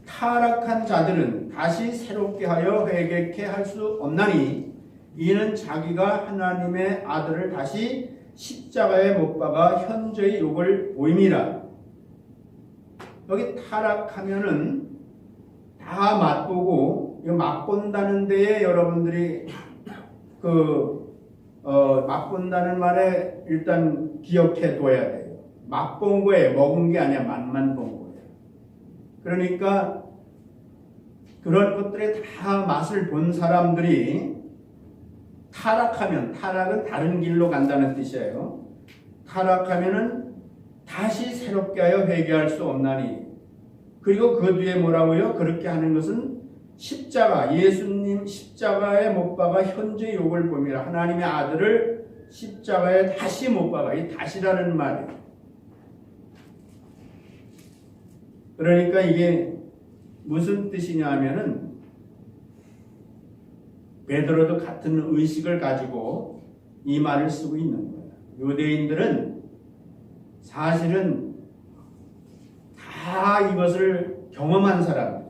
타락한 자들은 다시 새롭게 하여 회개케 할 수 없나니 이는 자기가 하나님의 아들을 다시 십자가에 못 박아 현저히 욕을 보임이라. 여기 타락하면은 다 맛보고, 이거 맛본다는 데에 여러분들이 맛본다는 말에 일단 기억해 둬야 돼요. 맛본 거에 먹은 게 아니야. 맛만 본 거예요. 그러니까 그런 것들에 다 맛을 본 사람들이 타락하면, 타락은 다른 길로 간다는 뜻이에요. 타락하면은 다시 새롭게 하여 회개할 수 없나니. 그리고 그 뒤에 뭐라고요? 그렇게 하는 것은 십자가, 예수님 십자가에 못 박아 현재 욕을 봅니다. 하나님의 아들을 십자가에 다시 못 박아. 이 다시라는 말이에요. 그러니까 이게 무슨 뜻이냐 하면은 베드로도 같은 의식을 가지고 이 말을 쓰고 있는 거예요. 유대인들은 사실은 다 이것을 경험한 사람.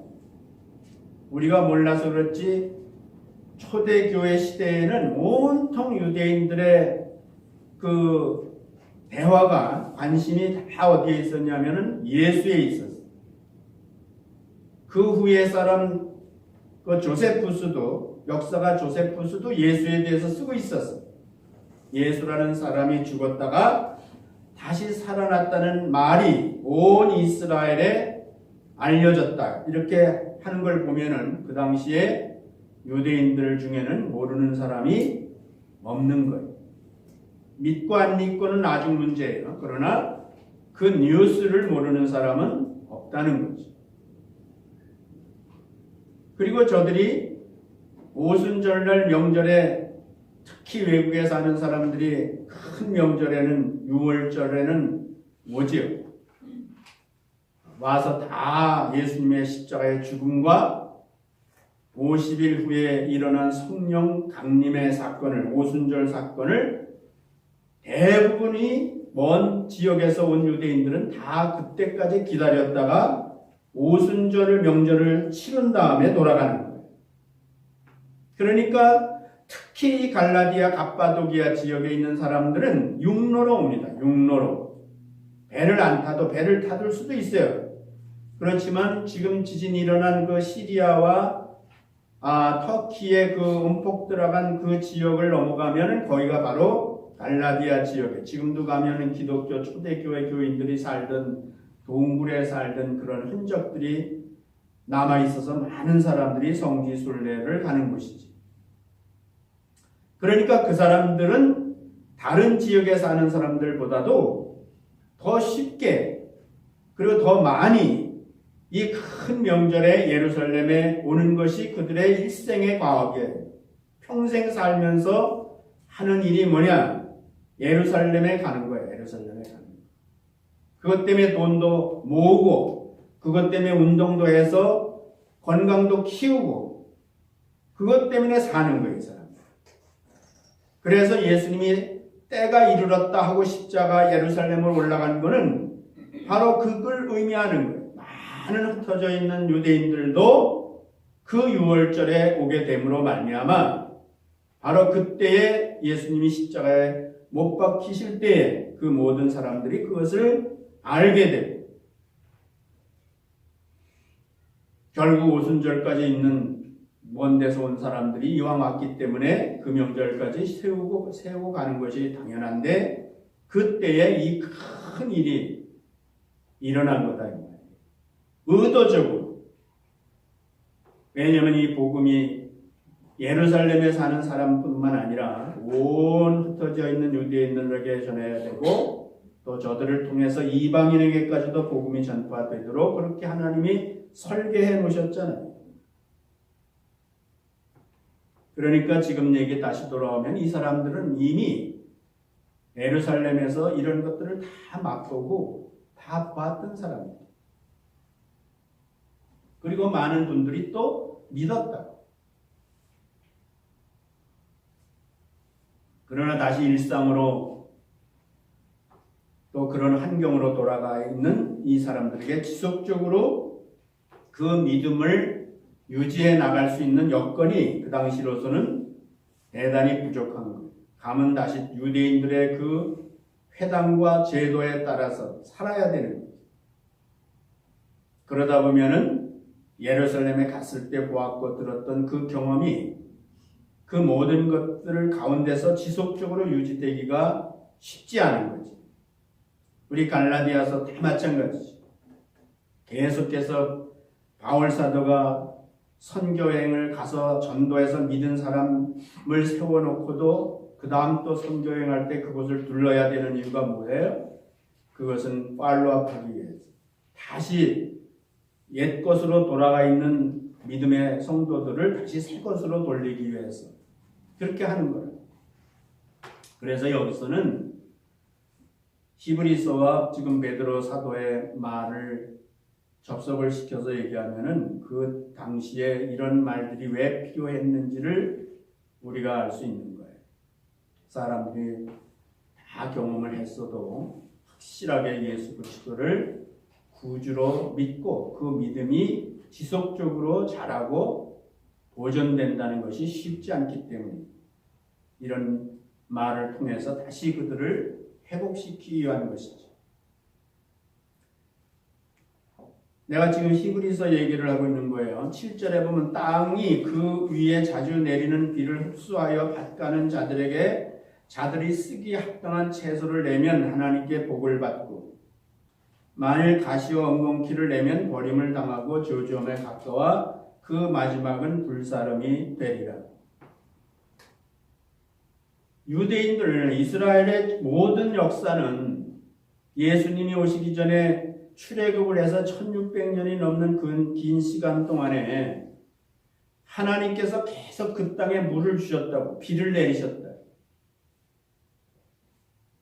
우리가 몰라서 그렇지 초대교회 시대에는 온통 유대인들의 그 대화가, 관심이 다 어디에 있었냐면은 예수에 있었어요. 그 후에 사람 그 조세푸스도, 역사가 조세푸스도 예수에 대해서 쓰고 있었어요. 예수라는 사람이 죽었다가 다시 살아났다는 말이 온 이스라엘에 알려졌다. 이렇게 하는 걸 보면은 그 당시에 유대인들 중에는 모르는 사람이 없는 거예요. 믿고 안 믿고는 나중 문제예요. 그러나 그 뉴스를 모르는 사람은 없다는 거죠. 그리고 저들이 오순절날 명절에, 특히 외국에 사는 사람들이 큰 명절에는, 6월절에는 뭐지요? 와서 다 예수님의 십자가의 죽음과 50일 후에 일어난 성령 강림의 사건을, 오순절 사건을 대부분이 먼 지역에서 온 유대인들은 다 그때까지 기다렸다가 오순절 명절을 치른 다음에 돌아가는 거예요. 그러니까 특히 갈라디아 갑바도기아 지역에 있는 사람들은 육로로 옵니다. 육로로. 배를 안 타도 배를 타둘 수도 있어요. 그렇지만 지금 지진이 일어난 그 시리아와 터키의 그 움폭 들어간 그 지역을 넘어가면 거기가 바로 갈라디아 지역에 지금도 가면은 기독교 초대교회 교인들이 살던 동굴에 살던 그런 흔적들이 남아있어서 많은 사람들이 성지순례를 가는 곳이지. 그러니까 그 사람들은 다른 지역에 사는 사람들보다도 더 쉽게 그리고 더 많이 이 큰 명절에 예루살렘에 오는 것이 그들의 일생의 과업이에요. 평생 살면서 하는 일이 뭐냐? 예루살렘에 가는 거예요. 예루살렘에 가는 거예요. 그것 때문에 돈도 모으고 그것 때문에 운동도 해서 건강도 키우고 그것 때문에 사는 거예요. 이 사람. 그래서 예수님이 때가 이르렀다 하고 십자가 예루살렘으로 올라간 거는 바로 그걸 의미하는 거예요. 많은 흩어져 있는 유대인들도 그 6월절에 오게 됨으로 말미암아 바로 그때에 예수님이 십자가에 못 박히실 때에 그 모든 사람들이 그것을 알게 되고 결국 오순절까지 있는 먼 데서 온 사람들이 이왕 왔기 때문에 그 명절까지 세우고 가는 것이 당연한데 그때에 이 큰 일이 일어난 거다. 의도적으로. 왜냐하면 이 복음이 예루살렘에 사는 사람뿐만 아니라 온 흩어져 있는 유대인들에게 전해야 되고 또 저들을 통해서 이방인에게까지도 복음이 전파되도록 그렇게 하나님이 설계해 놓으셨잖아요. 그러니까 지금 얘기 다시 돌아오면 이 사람들은 이미 예루살렘에서 이런 것들을 다 맛보고 다 봤던 사람이에요. 그리고 많은 분들이 또 믿었다. 그러나 다시 일상으로 또 그런 환경으로 돌아가 있는 이 사람들에게 지속적으로 그 믿음을 유지해 나갈 수 있는 여건이 그 당시로서는 대단히 부족한 거예요. 가면 다시 유대인들의 그 회당과 제도에 따라서 살아야 되는 거예요. 그러다 보면은 예루살렘에 갔을 때 보았고 들었던 그 경험이 그 모든 것들을 가운데서 지속적으로 유지되기가 쉽지 않은 거지. 우리 갈라디아서 다 마찬가지죠. 계속해서 바울 사도가 선교행을 가서 전도해서 믿은 사람을 세워놓고도 그 다음 또 선교행할 때 그곳을 둘러야 되는 이유가 뭐예요? 그것은 팔로우업하기 위해서 다시 옛 것으로 돌아가 있는 믿음의 성도들을 다시 새 것으로 돌리기 위해서 그렇게 하는 거예요. 그래서 여기서는 히브리서와 지금 베드로 사도의 말을 접속을 시켜서 얘기하면은 그 당시에 이런 말들이 왜 필요했는지를 우리가 알 수 있는 거예요. 사람들이 다 경험을 했어도 확실하게 예수 그리스도를 구주로 믿고 그 믿음이 지속적으로 자라고 보존된다는 것이 쉽지 않기 때문에 이런 말을 통해서 다시 그들을 회복시키기 위한 것이죠. 내가 지금 히브리서 얘기를 하고 있는 거예요. 7절에 보면 땅이 그 위에 자주 내리는 비를 흡수하여 밭가는 자들에게 자들이 쓰기 합당한 채소를 내면 하나님께 복을 받고 만일 가시와 엉겅퀴를 내면 버림을 당하고 저주함에 가까워 그 마지막은 불사름이 되리라. 유대인들 이스라엘의 모든 역사는 예수님이 오시기 전에 출애굽을 해서 1600년이 넘는 그 긴 시간 동안에 하나님께서 계속 그 땅에 물을 주셨다고 비를 내리셨다.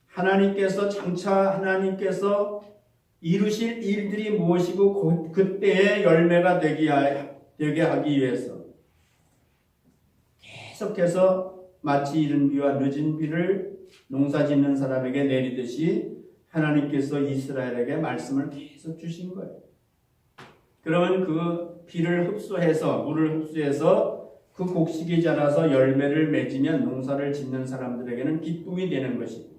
하나님께서 이루실 일들이 무엇이고 그때의 열매가 되게 하기 위해서 계속해서 마치 이른 비와 늦은 비를 농사짓는 사람에게 내리듯이 하나님께서 이스라엘에게 말씀을 계속 주신 거예요. 그러면 그 비를 흡수해서 물을 흡수해서 그 곡식이 자라서 열매를 맺으면 농사를 짓는 사람들에게는 기쁨이 되는 것이고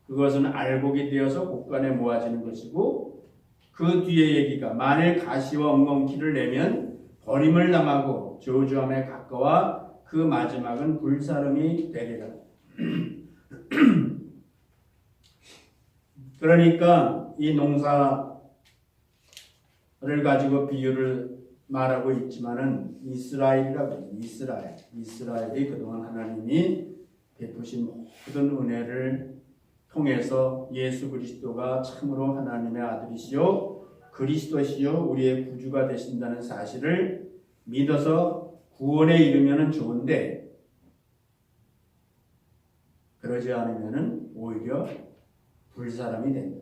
그것은 알곡이 되어서 곡간에 모아지는 것이고 그 뒤에 얘기가 만일 가시와 엉겅퀴를 내면 버림을 당하고 저주함에 가까워 그 마지막은 불사름이 되리라. 그러니까 이 농사를 가지고 비유를 말하고 있지만은 이스라엘이라고 해요. 이스라엘이 그동안 하나님이 베푸신 모든 은혜를 통해서 예수 그리스도가 참으로 하나님의 아들이시요 그리스도시요 우리의 구주가 되신다는 사실을 믿어서 구원에 이르면은 좋은데 그러지 않으면은 오히려 불사람이 된다.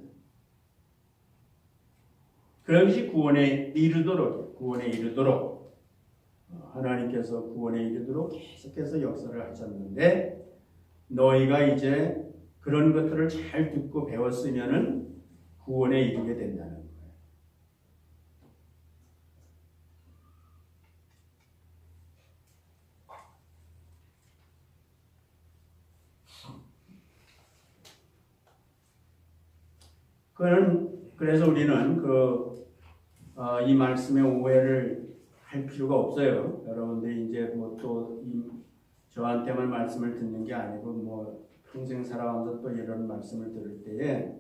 그것이 구원에 이르도록 하나님께서 구원에 이르도록 계속해서 역사를 하셨는데 너희가 이제 그런 것들을 잘 듣고 배웠으면은 구원에 이르게 된다는 거예요. 그래서 우리는 이 말씀의 오해를 할 필요가 없어요. 여러분들이 이제 또 저한테만 말씀을 듣는 게 아니고 평생 살아가면서 또 이런 말씀을 들을 때에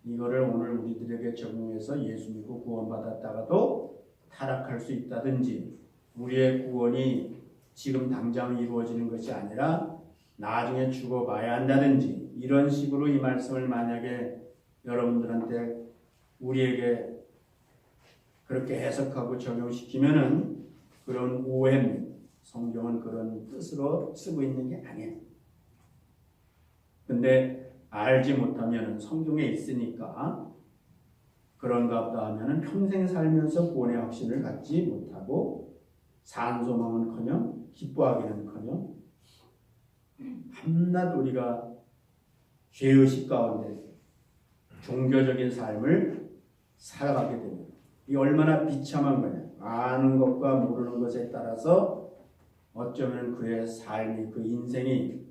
이거를 오늘 우리들에게 적용해서 예수 믿고 구원받았다가도 타락할 수 있다든지 우리의 구원이 지금 당장 이루어지는 것이 아니라 나중에 죽어봐야 한다든지 이런 식으로 이 말씀을 만약에 여러분들한테 우리에게 그렇게 해석하고 적용시키면은 그런 오해입니다. 성경은 그런 뜻으로 쓰고 있는 게 아니에요. 근데 알지 못하면 성경에 있으니까 그런가 보다 하면은 평생 살면서 구원의 확신을 갖지 못하고 산소망은커녕 기뻐하기는커녕 밤낮 우리가 죄의식 가운데 종교적인 삶을 살아가게 됩니다. 이 얼마나 비참한 거냐. 아는 것과 모르는 것에 따라서 어쩌면 그의 삶이 그 인생이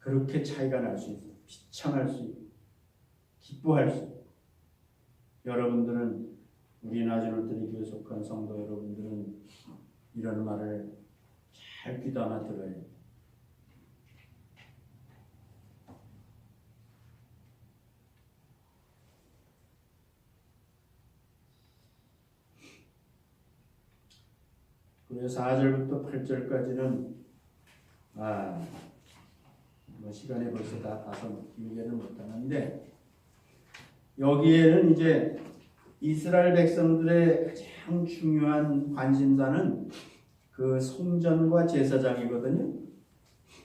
그렇게 차이가 날 수 있어요. 비참할 수 있고 기뻐할 수 있고 여러분들은 우리 나즈노트리 교회 속한 성도 여러분들은 이런 말을 잘 귀담아 들어야 해요. 그래서 4절부터 8절까지는 시간이 벌써 다 가서 길게는 못하는데 여기에는 이제 이스라엘 백성들의 가장 중요한 관심사는 그 성전과 제사장이거든요.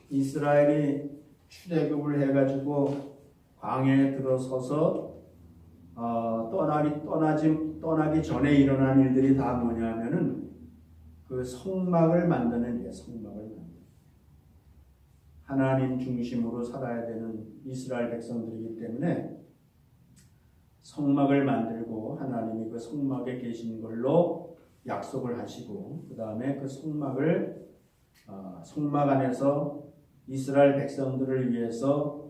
이스라엘이 출애굽을 해가지고 광야에 들어서서 떠나기 전에 일어난 일들이 다 뭐냐면은 그 성막을 만드는 일이에요. 성막을 만드는. 하나님 중심으로 살아야 되는 이스라엘 백성들이기 때문에 성막을 만들고 하나님이 그 성막에 계신 걸로 약속을 하시고 그 다음에 그 성막 안에서 이스라엘 백성들을 위해서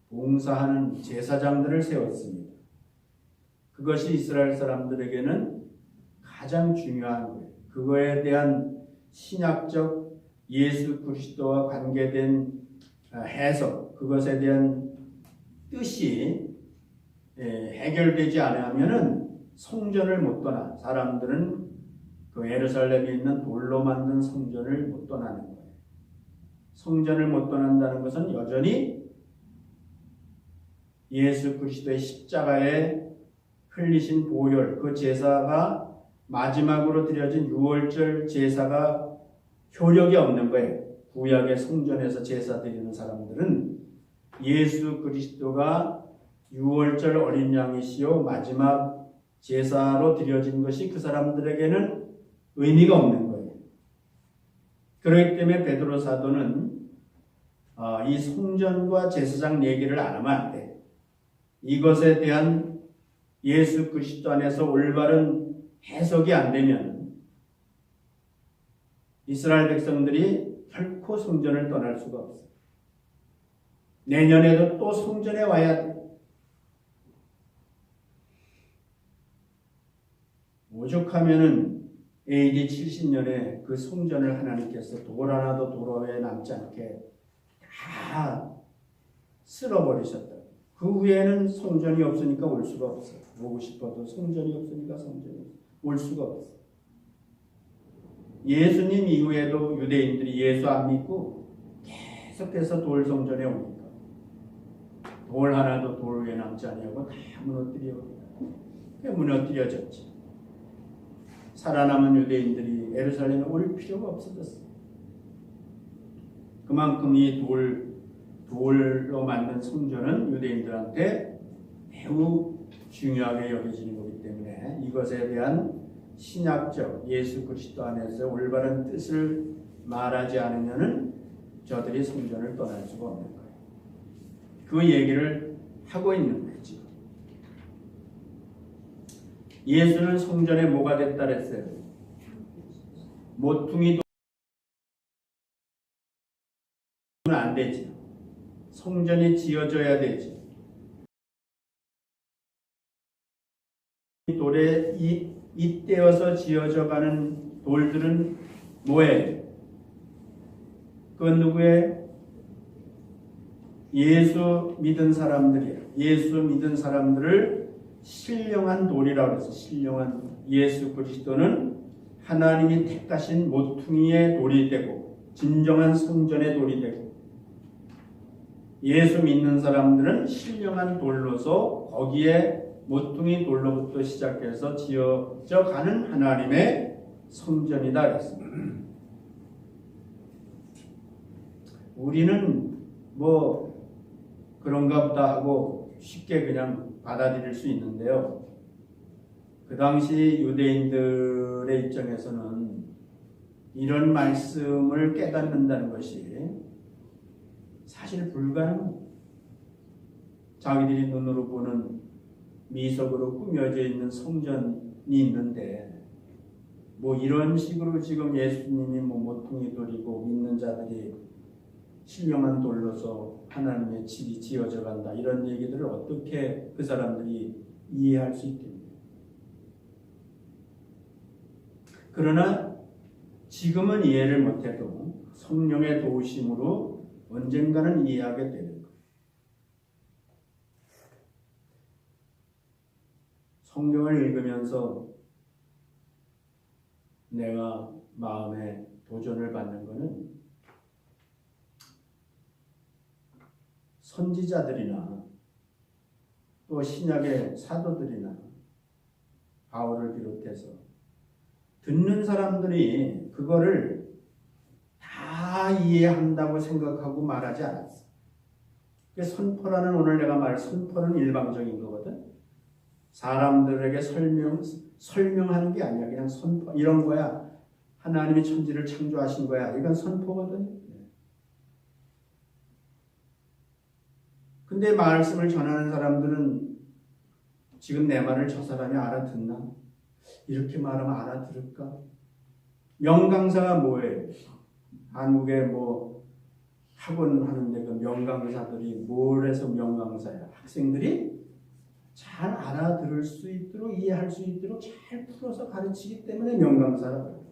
봉사하는 제사장들을 세웠습니다. 그것이 이스라엘 사람들에게는 가장 중요한 거예요. 그거에 대한 신약적 예수 그리스도와 관계된 해석, 그것에 대한 뜻이 해결되지 않으면은 성전을 못 떠나. 사람들은 그 예루살렘에 있는 돌로 만든 성전을 못 떠나는 거예요. 성전을 못 떠난다는 것은 여전히 예수 그리스도의 십자가에 흘리신 보혈, 그 제사가 마지막으로 드려진 유월절 제사가 효력이 없는 거예요. 구약의 성전에서 제사 드리는 사람들은 예수 그리스도가 유월절 어린 양이시요 마지막 제사로 드려진 것이 그 사람들에게는 의미가 없는 거예요. 그렇기 때문에 베드로 사도는 이 성전과 제사장 얘기를 안 하면 안 돼. 이것에 대한 예수 그리스도 안에서 올바른 해석이 안 되면 이스라엘 백성들이 결코 성전을 떠날 수가 없어요. 내년에도 또 성전에 와야 돼. 오죽하면은 AD 70년에 그 성전을 하나님께서 돌 하나도 도로에 남지 않게 다 쓸어버리셨다. 그 후에는 성전이 없으니까 올 수가 없어요. 오고 싶어도 성전이 없으니까 성전이 올 수가 없어요. 예수님 이후에도 유대인들이 예수 안 믿고 계속해서 돌 성전에 오니까 돌 하나도 돌 위에 남지 아니하고 다 무너뜨려졌지. 살아남은 유대인들이 예루살렘에 올 필요가 없어졌어. 그만큼 이 돌로 만든 성전은 유대인들한테 매우 중요하게 여겨지는 거기 때문에 이것에 대한 신약적 예수 그리스도 안에서 올바른 뜻을 말하지 않으면은 저들이 성전을 떠날 수가 없는 거예요. 그 얘기를 하고 있는 거예요, 지금. 예수는 성전에 뭐가 됐다 그랬어요? 모퉁이도 안 되지. 성전이 지어져야 되지. 돌에 잇대어서 지어져가는 돌들은 뭐예요? 그건 누구예요? 예수 믿은 사람들이에요. 예수 믿은 사람들을 신령한 돌이라고 해서 신령한 예수 그리스도는 하나님이 택하신 모퉁이의 돌이 되고 진정한 성전의 돌이 되고 예수 믿는 사람들은 신령한 돌로서 거기에 모퉁이 돌로부터 시작해서 지어져 가는 하나님의 성전이다 그랬습니다. 우리는 뭐 그런가 보다 하고 쉽게 그냥 받아들일 수 있는데요. 그 당시 유대인들의 입장에서는 이런 말씀을 깨닫는다는 것이 사실 불가능해요. 자기들이 눈으로 보는 미석으로 꾸며져 있는 성전이 있는데 뭐 이런 식으로 지금 예수님이 뭐 모퉁이 돌이고 믿는 자들이 신령한 돌로서 하나님의 집이 지어져 간다 이런 얘기들을 어떻게 그 사람들이 이해할 수 있겠냐. 그러나 지금은 이해를 못해도 성령의 도우심으로 언젠가는 이해하게 되는 거예요. 성경을 읽으면서 내가 마음에 도전을 받는 것은 선지자들이나 또 신약의 사도들이나 바울을 비롯해서 듣는 사람들이 그거를 다 이해한다고 생각하고 말하지 않았어. 선포라는 오늘 내가 말할 선포는 일방적인 거거든. 사람들에게 설명하는 게 아니야. 그냥 선포 이런 거야. 하나님이 천지를 창조하신 거야. 이건 선포거든. 근데 말씀을 전하는 사람들은 지금 내 말을 저 사람이 알아듣나? 이렇게 말하면 알아들을까? 명강사가 뭐예요? 한국에 뭐 학원 하는데 그 명강사들이 뭘 해서 명강사야? 학생들이 잘 알아들을 수 있도록 이해할 수 있도록 잘 풀어서 가르치기 때문에 명강사라고 해요.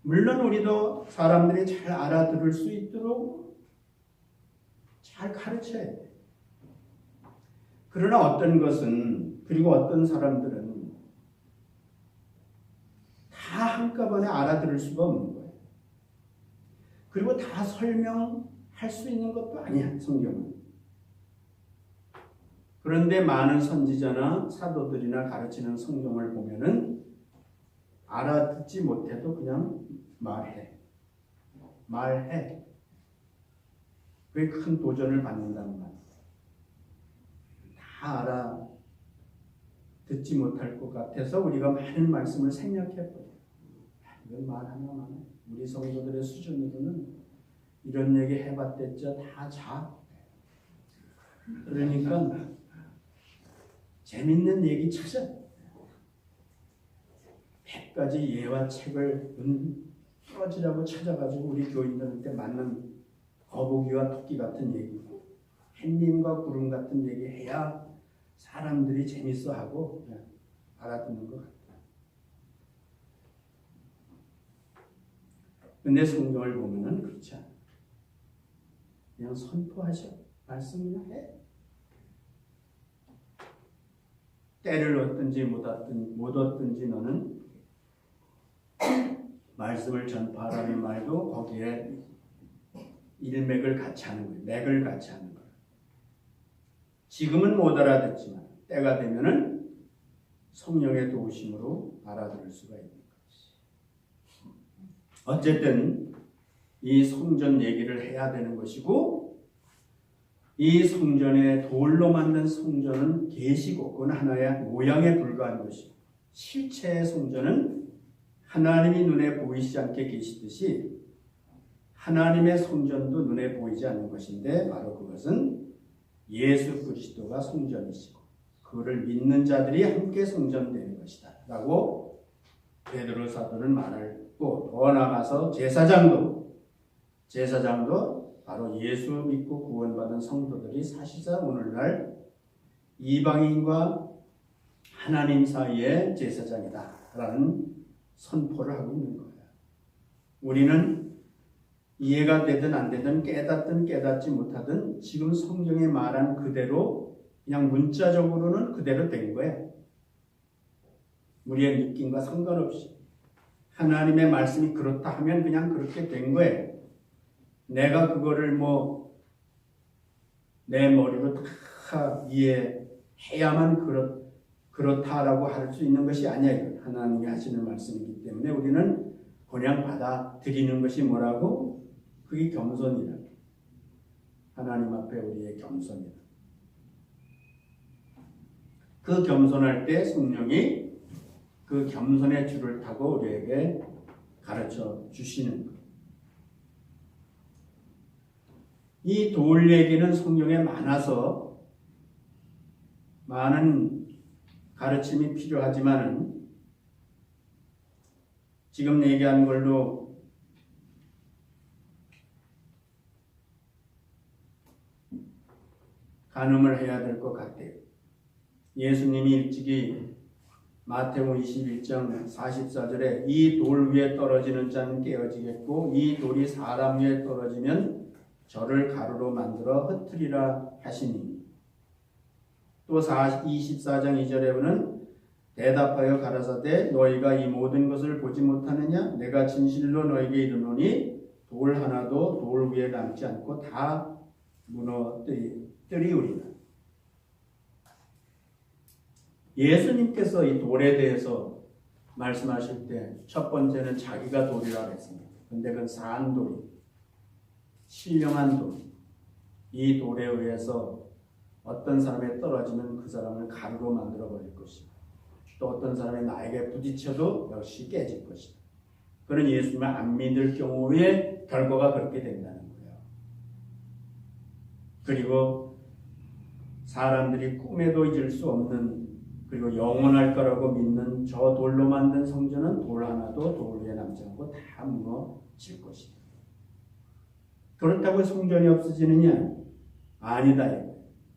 물론 우리도 사람들이 잘 알아들을 수 있도록 잘 가르쳐야 돼. 그러나 어떤 것은 그리고 어떤 사람들은 다 한꺼번에 알아들을 수가 없는 거예요. 그리고 다 설명할 수 있는 것도 아니야, 성경은. 그런데 많은 선지자나 사도들이나 가르치는 성경을 보면은 알아듣지 못해도 그냥 말해. 그게 큰 도전을 받는다는 말이에요. 다 알아듣지 못할 것 같아서 우리가 많은 말씀을 생략해버려요. 이건 말하나 우리 성도들의 수준으로는 이런 얘기 해봤댔자 다 자. 그러니까 재밌는 얘기 찾아. 100가지 예와 책을 부러지라고 찾아가지고 우리 교인들한테 맞는 거북이와 토끼 같은 얘기고 햇님과 구름 같은 얘기 해야 사람들이 재밌어하고 알아듣는 것 같아요. 근데 성경을 보면은 그렇지 않아요. 그냥 선포하셔. 말씀을 해. 때를 얻든지 못 얻든지 너는 말씀을 전파하라는 말도 거기에 일맥을 같이 하는 거예요. 맥을 같이 하는 거예요. 지금은 못 알아듣지만 때가 되면은 성령의 도우심으로 알아들을 수가 있는 것이. 어쨌든 이 성전 얘기를 해야 되는 것이고 이 성전에 돌로 만든 성전은 계시고 그건 하나의 모양에 불과한 것이고 실체의 성전은 하나님이 눈에 보이지 않게 계시듯이 하나님의 성전도 눈에 보이지 않는 것인데 바로 그것은 예수 그리스도가 성전이시고 그를 믿는 자들이 함께 성전되는 것이다 라고 베드로 사도는 말했고 더 나아가서 제사장도 바로 예수 믿고 구원받은 성도들이 사실상 오늘날 이방인과 하나님 사이의 제사장이다 라는 선포를 하고 있는 거예요. 우리는 이해가 되든 안 되든 깨닫든 깨닫지 못하든 지금 성경에 말한 그대로 그냥 문자적으로는 그대로 된 거예요. 우리의 느낌과 상관없이 하나님의 말씀이 그렇다 하면 그냥 그렇게 된 거예요. 내가 그거를 내 머리로 다 이해해야만 그렇다라고 할 수 있는 것이 아니에요. 하나님이 하시는 말씀이기 때문에 우리는 그냥 받아들이는 것이 뭐라고? 그게 겸손이라. 하나님 앞에 우리의 겸손이라. 그 겸손할 때 성령이 그 겸손의 줄을 타고 우리에게 가르쳐 주시는 것. 이 돌 얘기는 성경에 많아서 많은 가르침이 필요하지만은 지금 얘기하는 걸로 가늠을 해야 될 것 같아요. 예수님이 일찍이 마태복음 21장 44절에 이 돌 위에 떨어지는 자는 깨어지겠고 이 돌이 사람 위에 떨어지면 저를 가루로 만들어 흩으리라 하시니 또 24장 2절에 보면 대답하여 가라사대 너희가 이 모든 것을 보지 못하느냐 내가 진실로 너희에게 이르노니 돌 하나도 돌 위에 남지 않고 다 무너뜨리우리라. 예수님께서 이 돌에 대해서 말씀하실 때 첫 번째는 자기가 돌이라고 했습니다. 근데 그건 산 돌이 신령한 돌. 이 돌에 의해서 어떤 사람에 떨어지면 그 사람을 가루로 만들어 버릴 것이고 또 어떤 사람이 나에게 부딪혀도 역시 깨질 것이다. 그런 예수님을 안 믿을 경우에 결과가 그렇게 된다는 거예요. 그리고 사람들이 꿈에도 잊을 수 없는 그리고 영원할 거라고 믿는 저 돌로 만든 성전은 돌 하나도 돌 위에 남지 않고 다 무너질 것이다. 그렇다고 성전이 없어지느냐? 아니다.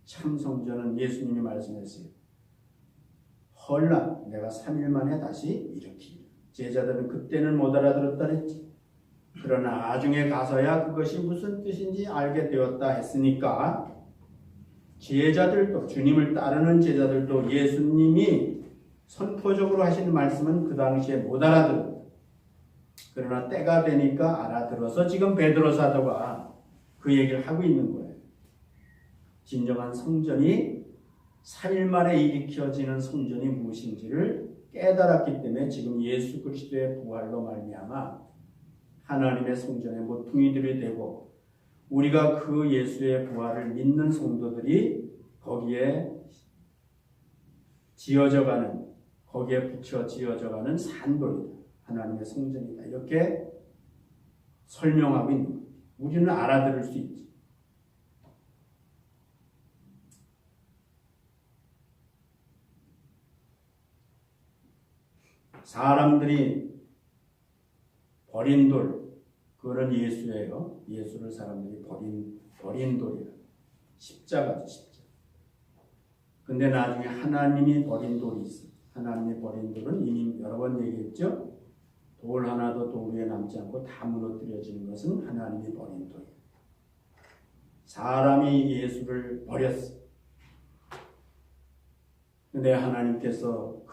참 성전은 예수님이 말씀했어요. 헐라 내가 3일 만에 다시 일으키리라. 제자들은 그때는 못 알아들었다 했지. 그러나 나중에 가서야 그것이 무슨 뜻인지 알게 되었다 했으니까 제자들도 주님을 따르는 제자들도 예수님이 선포적으로 하시는 말씀은 그 당시에 못 알아들었다. 그러나 때가 되니까 알아들어서 지금 베드로 사도가 그 얘기를 하고 있는 거예요. 진정한 성전이 3일 만에 일으켜지는 성전이 무엇인지를 깨달았기 때문에 지금 예수 그리스도의 부활로 말미암아 하나님의 성전의 모퉁이들이 되고 우리가 그 예수의 부활을 믿는 성도들이 거기에 지어져가는 거기에 붙여 지어져가는 산돌이다. 하나님의 성전이다. 이렇게 설명하고 있는 거예요. 우리는 알아들을 수 있지. 사람들이 버린 돌, 그거는 예수예요. 예수를 사람들이 버린 돌이라. 십자가죠, 십자가. 근데 나중에 하나님이 버린 돌이 있어요. 하나님이 버린 돌은 이미 여러 번 얘기했죠. 돌 하나도 돌 위에 남지 않고 다 무너뜨려지는 것은 하나님이 버린 돌이에요. 사람이 예수를 버렸어. 근데 하나님께서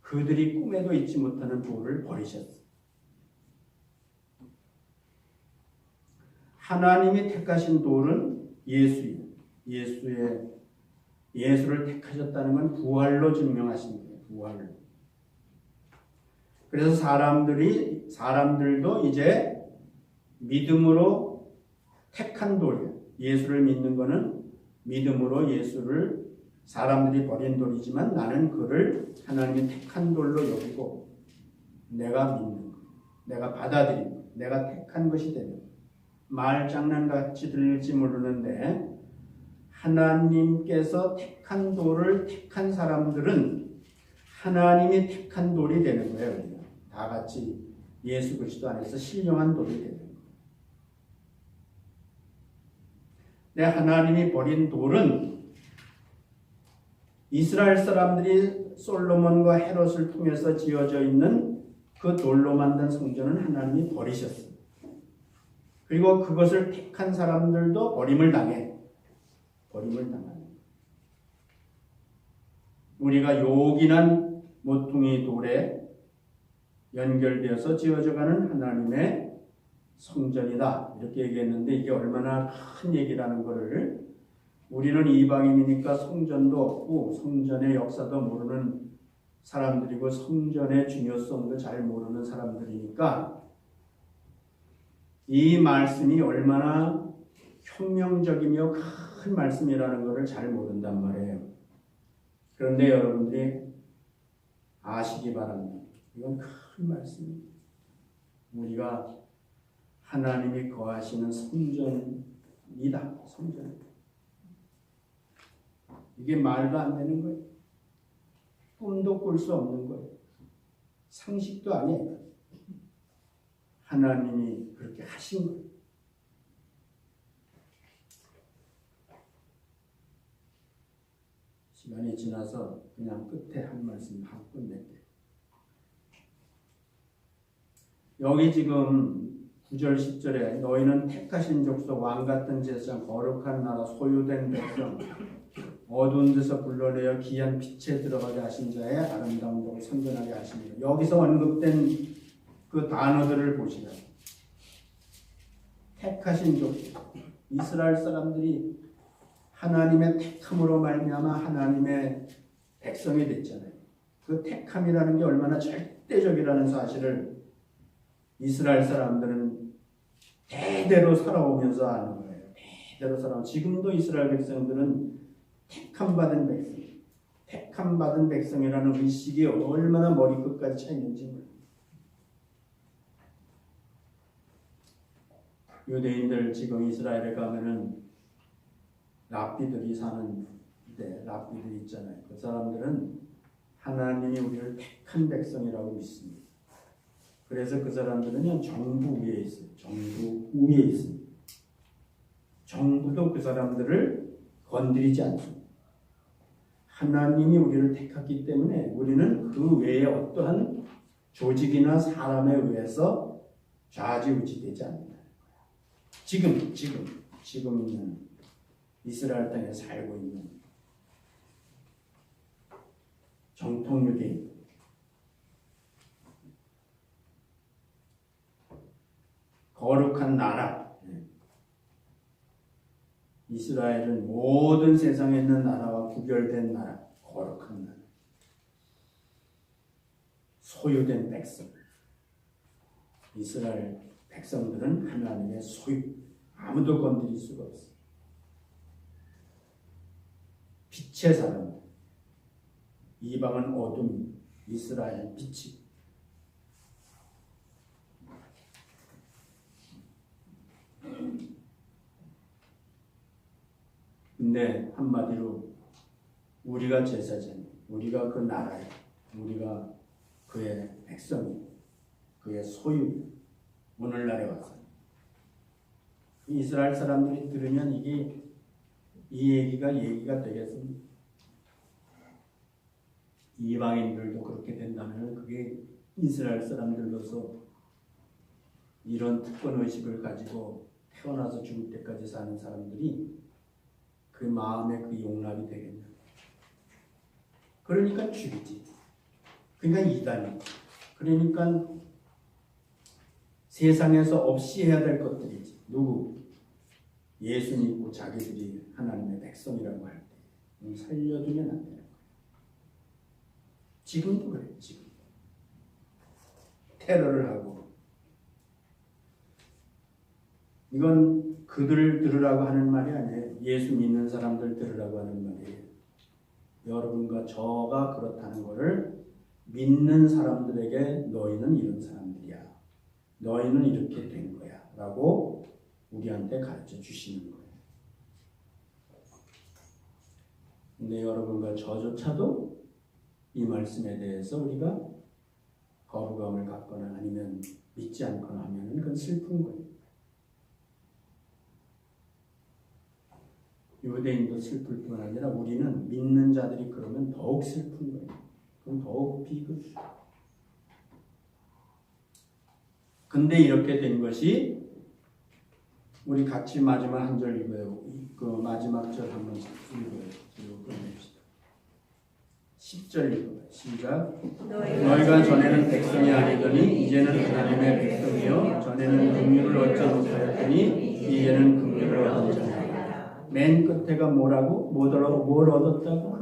그들이 꿈에도 잊지 못하는 돌을 버리셨어. 하나님이 택하신 돌은 예수예요. 예수를 택하셨다는 건 부활로 증명하신 거예요. 부활로. 그래서 사람들도 이제 믿음으로 택한 돌이에요. 예수를 믿는 거는 믿음으로 예수를 사람들이 버린 돌이지만 나는 그를 하나님이 택한 돌로 여기고 내가 믿는 거, 내가 받아들이는 거, 내가 택한 것이 되는 거. 말장난같이 들릴지 모르는데 하나님께서 택한 돌을 택한 사람들은 하나님이 택한 돌이 되는 거예요. 우리가 다 같이 예수 그리스도 안에서 신령한 돌이 되는 거예요. 근데 하나님이 버린 돌은 이스라엘 사람들이 솔로몬과 헤롯을 통해서 지어져 있는 그 돌로 만든 성전은 하나님이 버리셨어요. 그리고 그것을 택한 사람들도 버림을 당해. 우리가 요긴한 모퉁이 돌에 연결되어서 지어져가는 하나님의 성전이다. 이렇게 얘기했는데 이게 얼마나 큰 얘기라는 것을 우리는 이방인이니까 성전도 없고 성전의 역사도 모르는 사람들이고 성전의 중요성도 잘 모르는 사람들이니까 이 말씀이 얼마나 혁명적이며 큰 말씀이라는 것을 잘 모른단 말이에요. 그런데 여러분들이 아시기 바랍니다. 이건 큰 말씀입니다. 우리가 하나님이 거하시는 성전이다. 성전. 이게 말도 안 되는 거예요. 꿈도 꿀 수 없는 거예요. 상식도 아니에요. 하나님이 그렇게 하신 거예요. 시간이 지나서 그냥 끝에 한 말씀 하고 끝낼게요. 여기 지금 9절 10절에 너희는 택하신 족속 왕같은 제사장 거룩한 나라 소유된 백성 어두운 데서 불러내어 귀한 빛에 들어가게 하신 자의 아름다운 복을 선전하게 하십니다. 여기서 언급된 그 단어들을 보시라. 택하신 족속, 이스라엘 사람들이 하나님의 택함으로 말미암아 하나님의 백성이 됐잖아요. 그 택함이라는 게 얼마나 절대적이라는 사실을 이스라엘 사람들은 대대로 살아오면서 아는 거예요. 대대로 살아오면 지금도 이스라엘 백성들은 택함받은 백성, 택함받은 백성이라는 의식이 얼마나 머리끝까지 차 있는지 몰라요. 유대인들 지금 이스라엘에 가면은 랍비들이 사는데 랍비들이 있잖아요. 그 사람들은 하나님이 우리를 택한 백성이라고 믿습니다. 그래서 그 사람들은 정부 위에 있어요. 정부 위에 있습니다. 정부도 그 사람들을 건드리지 않습니다. 하나님이 우리를 택했기 때문에 우리는 그 외에 어떠한 조직이나 사람에 의해서 좌지우지되지 않는다는 거야. 지금 있는 이스라엘 땅에 살고 있는 정통 유대인, 거룩한 나라. 이스라엘은 모든 세상에 있는 나라와 구별된 나라, 거룩한 나라, 소유된 백성. 이스라엘 백성들은 하나님의 소유, 아무도 건드릴 수가 없어요. 빛의 사람, 이방은 어둠, 이스라엘은 빛이. 근데 한마디로 우리가 제사장, 우리가 그 나라에, 우리가 그의 백성이, 그의 소유, 오늘날에 와서 이스라엘 사람들이 들으면 이게 이 얘기가 되겠습니다. 이방인들도 그렇게 된다면 그게 이스라엘 사람들로서 이런 특권 의식을 가지고 태어나서 죽을 때까지 사는 사람들이 그 마음에 그 용납이 되겠냐? 그러니까 죽이지. 그러니까 이단이지. 그러니까 세상에서 없이 해야 될 것들이지. 누구? 예수 믿고 자기들이 하나님의 백성이라고 할 때 살려두면 안 되는 거예요. 지금도 그래. 지금 테러를 하고 이건 그들을 들으라고 하는 말이 아니에요. 예수 믿는 사람들 들으라고 하는 말이에요. 여러분과 저가 그렇다는 것을 믿는 사람들에게 너희는 이런 사람들이야. 너희는 이렇게 된 거야. 라고 우리한테 가르쳐 주시는 거예요. 근데 여러분과 저조차도 이 말씀에 대해서 우리가 거부감을 갖거나 아니면 믿지 않거나 하면 그건 슬픈 거예요. 유대인도 슬플 뿐 아니라 우리는 믿는 자들이 그러면 더욱 슬픈 거예요. 그럼 더욱 비극. 근데 이렇게 된 것이 우리 같이 마지막 한 절 읽어요. 그 마지막 절 한번 읽어요. 그리고 끝냅시다. 10절 읽어요. 시작. 너희가 전에는 백성이 아니더니 이제는 하나님의 백성이요 전에는 긍휼을 얻지 못하였더니 이제는 긍휼을 얻었잖아요. 맨 끝에가 뭐라고? 뭘 얻었다고?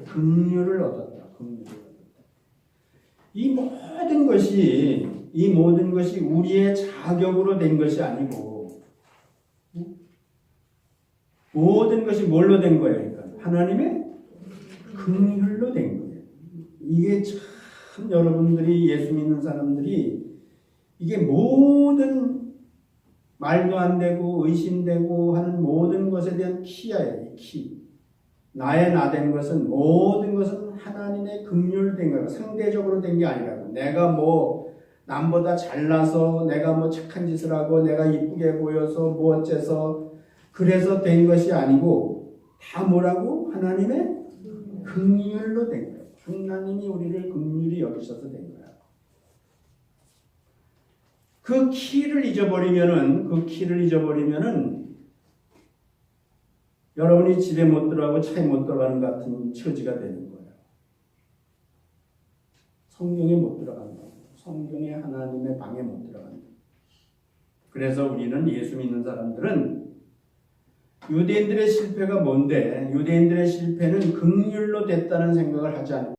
긍휼을 얻었다. 긍휼을 얻었다. 이 모든 것이 우리의 자격으로 된 것이 아니고 모든 것이 뭘로 된 거예요? 그러니까 하나님의 긍휼로 된 거예요. 이게 참 여러분들이 예수 믿는 사람들이 이게 모든 말도 안 되고 의심되고 하는 모든 것에 대한 키야예요. 키. 나의 나된 것은 모든 것은 하나님의 긍휼된 거예요. 상대적으로 된 게 아니라고. 내가 남보다 잘나서 내가 착한 짓을 하고 내가 이쁘게 보여서 어째서 그래서 된 것이 아니고 다 뭐라고? 하나님의 긍휼로 된 거예요. 하나님이 우리를 긍휼히 여기셔서 된 거야. 그 키를 잊어버리면은 여러분이 집에 못 들어가고 차에 못 들어가는 같은 처지가 되는 거예요. 성경에 못 들어간다. 성경에 하나님의 방에 못 들어간다. 그래서 우리는 예수 믿는 사람들은 유대인들의 실패가 뭔데? 유대인들의 실패는 긍휼로 됐다는 생각을 하지 않고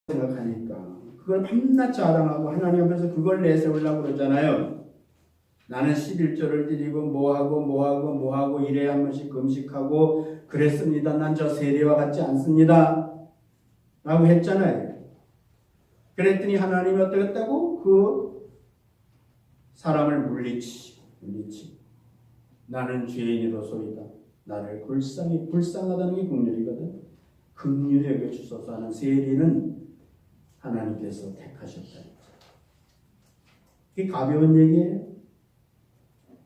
생각하니까 그걸 밤낮 자랑하고 하나님 앞에서 그걸 내세우려고 그러잖아요. 나는 11조를 드리고 뭐하고 일에 한 번씩 금식하고 그랬습니다. 난 저 세례와 같지 않습니다. 라고 했잖아요. 그랬더니 하나님이 어떻게 했다고? 그 사람을 물리치고 나는 죄인이로소이다. 나를 불쌍하다는 게 긍휼이거든. 긍휼히 여겨주소서 하는 세례는 하나님께서 택하셨다. 이게 가벼운 얘기예요.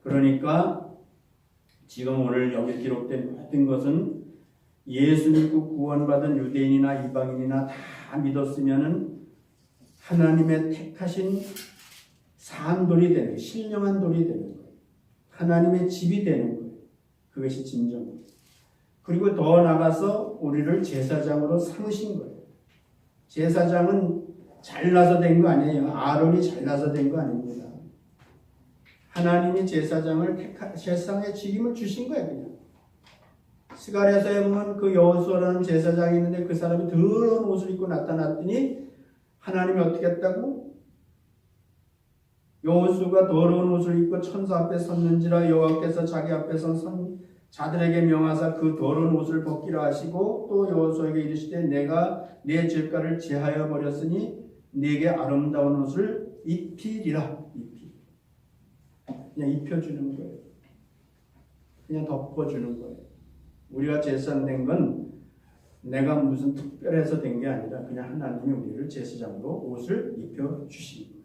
그러니까 지금 오늘 여기 기록된 모든 것은 예수 믿고 구원받은 유대인이나 이방인이나 다 믿었으면은 하나님의 택하신 산돌이 되는 거예요. 신령한 돌이 되는 거예요. 하나님의 집이 되는 거예요. 그것이 진정이에요. 그리고 더 나가서 우리를 제사장으로 삼으신 거예요. 제사장은 잘나서 된 거 아니에요. 아론이 잘나서 된 거 아닙니다. 하나님이 제사장을 세상에 직임을 주신 거예요. 그냥. 스가랴서에 보면 그 여호수아라는 제사장이 있는데 그 사람이 더러운 옷을 입고 나타났더니 하나님이 어떻게 했다고? 여호수아가 더러운 옷을 입고 천사 앞에 섰는지라 여호와께서 자기 앞에 선 자들에게 명하사 그 더러운 옷을 벗기라 하시고 또 여호수아에게 이르시되 내가 내 죄가를 제하여 버렸으니 네게 아름다운 옷을 입히리라. 그냥 입혀주는 거예요. 그냥 덮어주는 거예요. 우리가 제사장 된 건 내가 무슨 특별해서 된 게 아니라 그냥 하나님이 우리를 제사장으로 옷을 입혀 주신 거예요.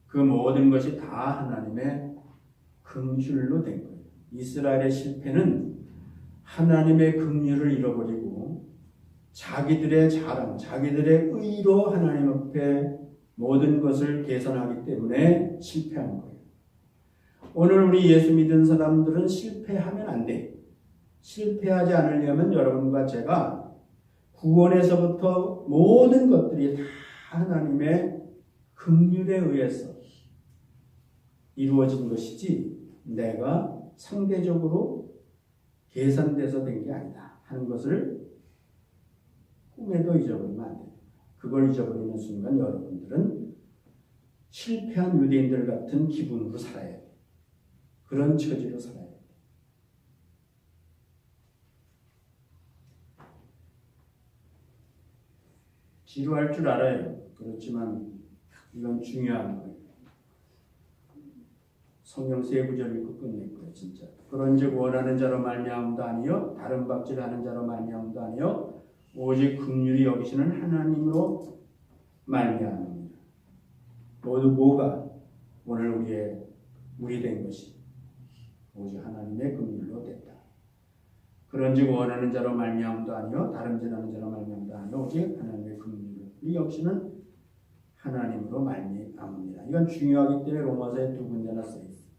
그 모든 것이 다 하나님의 긍휼로 된 거예요. 이스라엘의 실패는 하나님의 긍휼을 잃어버리고 자기들의 자랑, 자기들의 의로 하나님 앞에 모든 것을 계산하기 때문에 실패한 거예요. 오늘 우리 예수 믿은 사람들은 실패하면 안 돼. 실패하지 않으려면 여러분과 제가 구원에서부터 모든 것들이 다 하나님의 긍휼에 의해서 이루어진 것이지 내가 상대적으로 계산돼서 된 게 아니다 하는 것을 꿈에도 잊어버리면 안 돼요. 그걸 잊어버리는 순간 여러분들은 실패한 유대인들 같은 기분으로 살아야 돼요. 그런 처지로 살아야 돼요. 지루할 줄 알아요. 그렇지만 이건 중요한 거예요. 성경 세 구절 읽고 끝낼 거예요. 진짜. 그런즉 원하는 자로 말미암음도 아니요 다른 박질하는 자로 말미암음도 아니요 오직 긍휼히 여기시는 하나님으로 말미암습니다. 모두 뭐가 오늘 우리 된 것이 오직 하나님의 긍휼로 됐다. 그런즉 원하는 자로 말미암음도 아니요 다른 질하는 자로 말미암음도 아니요 오직 하나님의 긍휼히 여기시는 하나님으로 말미암습니다. 이건 중요하기 때문에 로마서에 두 군데나 써 있어요.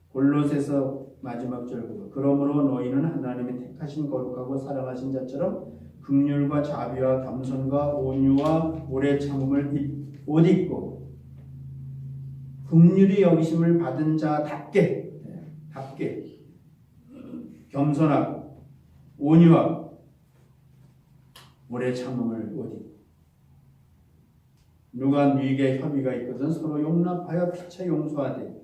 골로새서 마지막 절 그러므로 너희는 하나님이 택하신 거룩하고 사랑하신 자처럼 긍휼과 자비와 겸손과 온유와 오래 참음을 옷 입고 긍휼히 여기심을 받은 자답게 겸손하고 온유하고 오래 참음을 옷 입고 누가 너희에게 협의가 있거든 서로 용납하여 피차 용서하되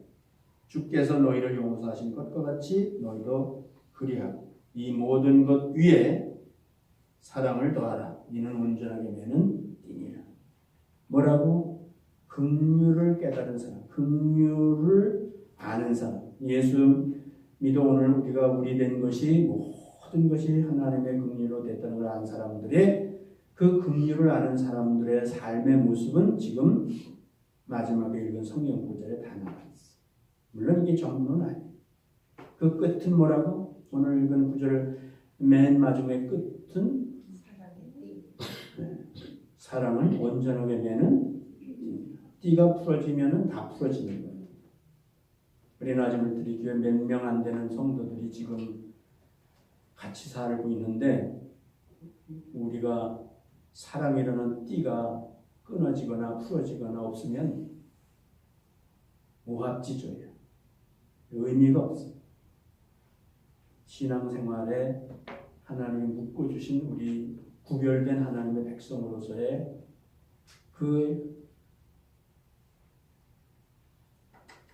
주께서 너희를 용서하신 것과 같이 너희도 그리하고 이 모든 것 위에 사랑을 더하라. 이는 온전하게 매는 띠니라. 뭐라고? 긍휼을 깨달은 사람, 긍휼을 아는 사람. 예수 믿어 오늘 우리가 우리 된 것이 모든 것이 하나님의 긍휼로 됐다는 걸 아는 사람들의 그 긍휼을 아는 사람들의 삶의 모습은 지금 마지막에 읽은 성경 구절에 다 나와 있어요. 물론 이게 전부는 아니에요. 그 끝은 뭐라고? 오늘 읽은 구절 맨 마지막의 끝은 사랑을 온전하게 매는 띠가 풀어지면 다 풀어지는 거예요. 우리 나즈물들이 교회 몇 명 안 되는 성도들이 지금 같이 살고 있는데 우리가 사랑이라는 띠가 끊어지거나 풀어지거나 없으면 오합지졸이에요. 의미가 없어요. 신앙생활에 하나님이 묶어주신 우리 구별된 하나님의 백성으로서의 그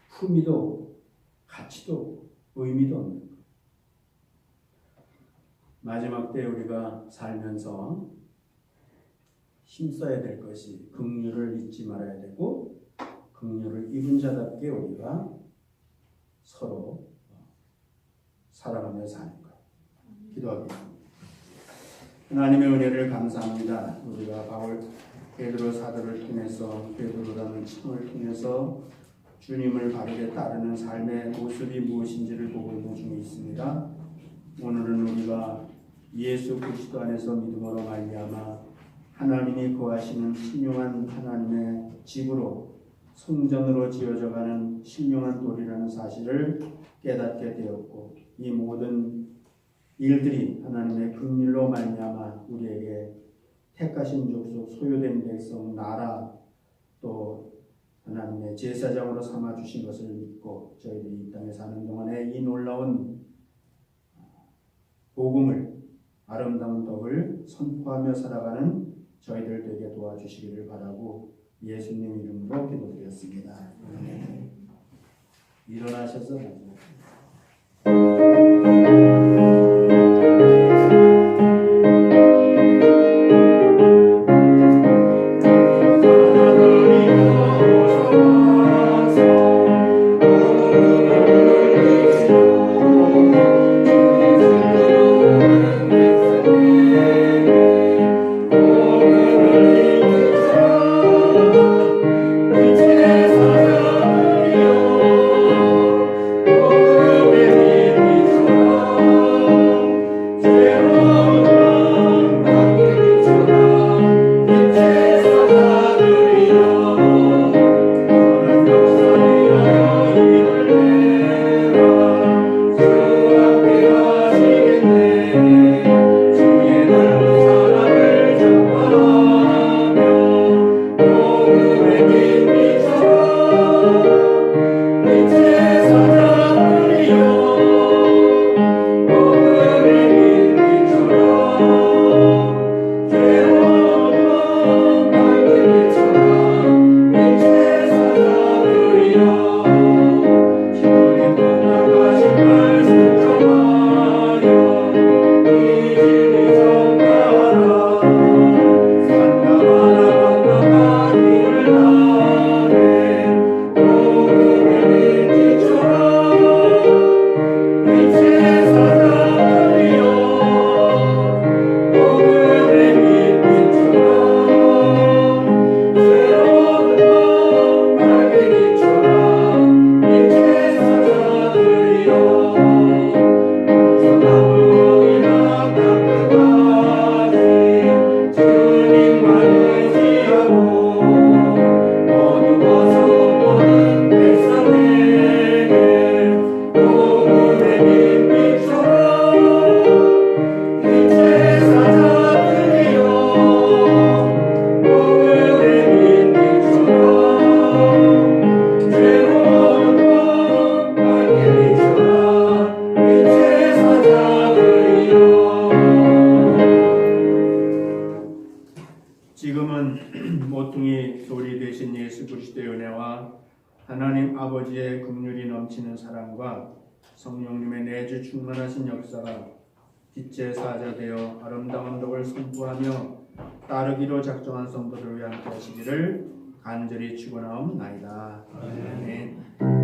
품위도 가치도 의미도 없는 거예요. 마지막 때 우리가 살면서 힘써야 될 것이 긍휼을 잊지 말아야 되고 긍휼을 입은 자답게 우리가 서로 살아가며 사는 것. 기도하겠습니다. 하나님의 은혜를 감사합니다. 우리가 바울 베드로 사도를 통해서 베드로라는 칭을 통해서 주님을 바르게 따르는 삶의 모습이 무엇인지를 보고 있는 중에 있습니다. 오늘은 우리가 예수 그리스도 안에서 믿음으로 말미암아 하나님이 거하시는 신령한 하나님의 집으로 성전으로 지어져가는 신령한 돌이라는 사실을 깨닫게 되었고 이 모든 일들이 하나님의 긍휼로 말미암아 우리에게 택하신 족속 소유된 백성 나라 또 하나님의 제사장으로 삼아주신 것을 믿고 저희들이 이 땅에 사는 동안에 이 놀라운 복음을 아름다운 덕을 선포하며 살아가는 저희들 되게 도와주시기를 바라고 예수님 이름으로 기도드렸습니다. 일어나셔서 모퉁이 돌이 되신 예수 그리스도의 은혜와 하나님 아버지의 긍휼이 넘치는 사랑과 성령님의 내주 충만하신 역사가 빛의 사자 되어 아름다운 덕을 선포하며 따르기로 작정한 성도를 위해 함께 하시기를 간절히 축원하옵나이다. 아멘.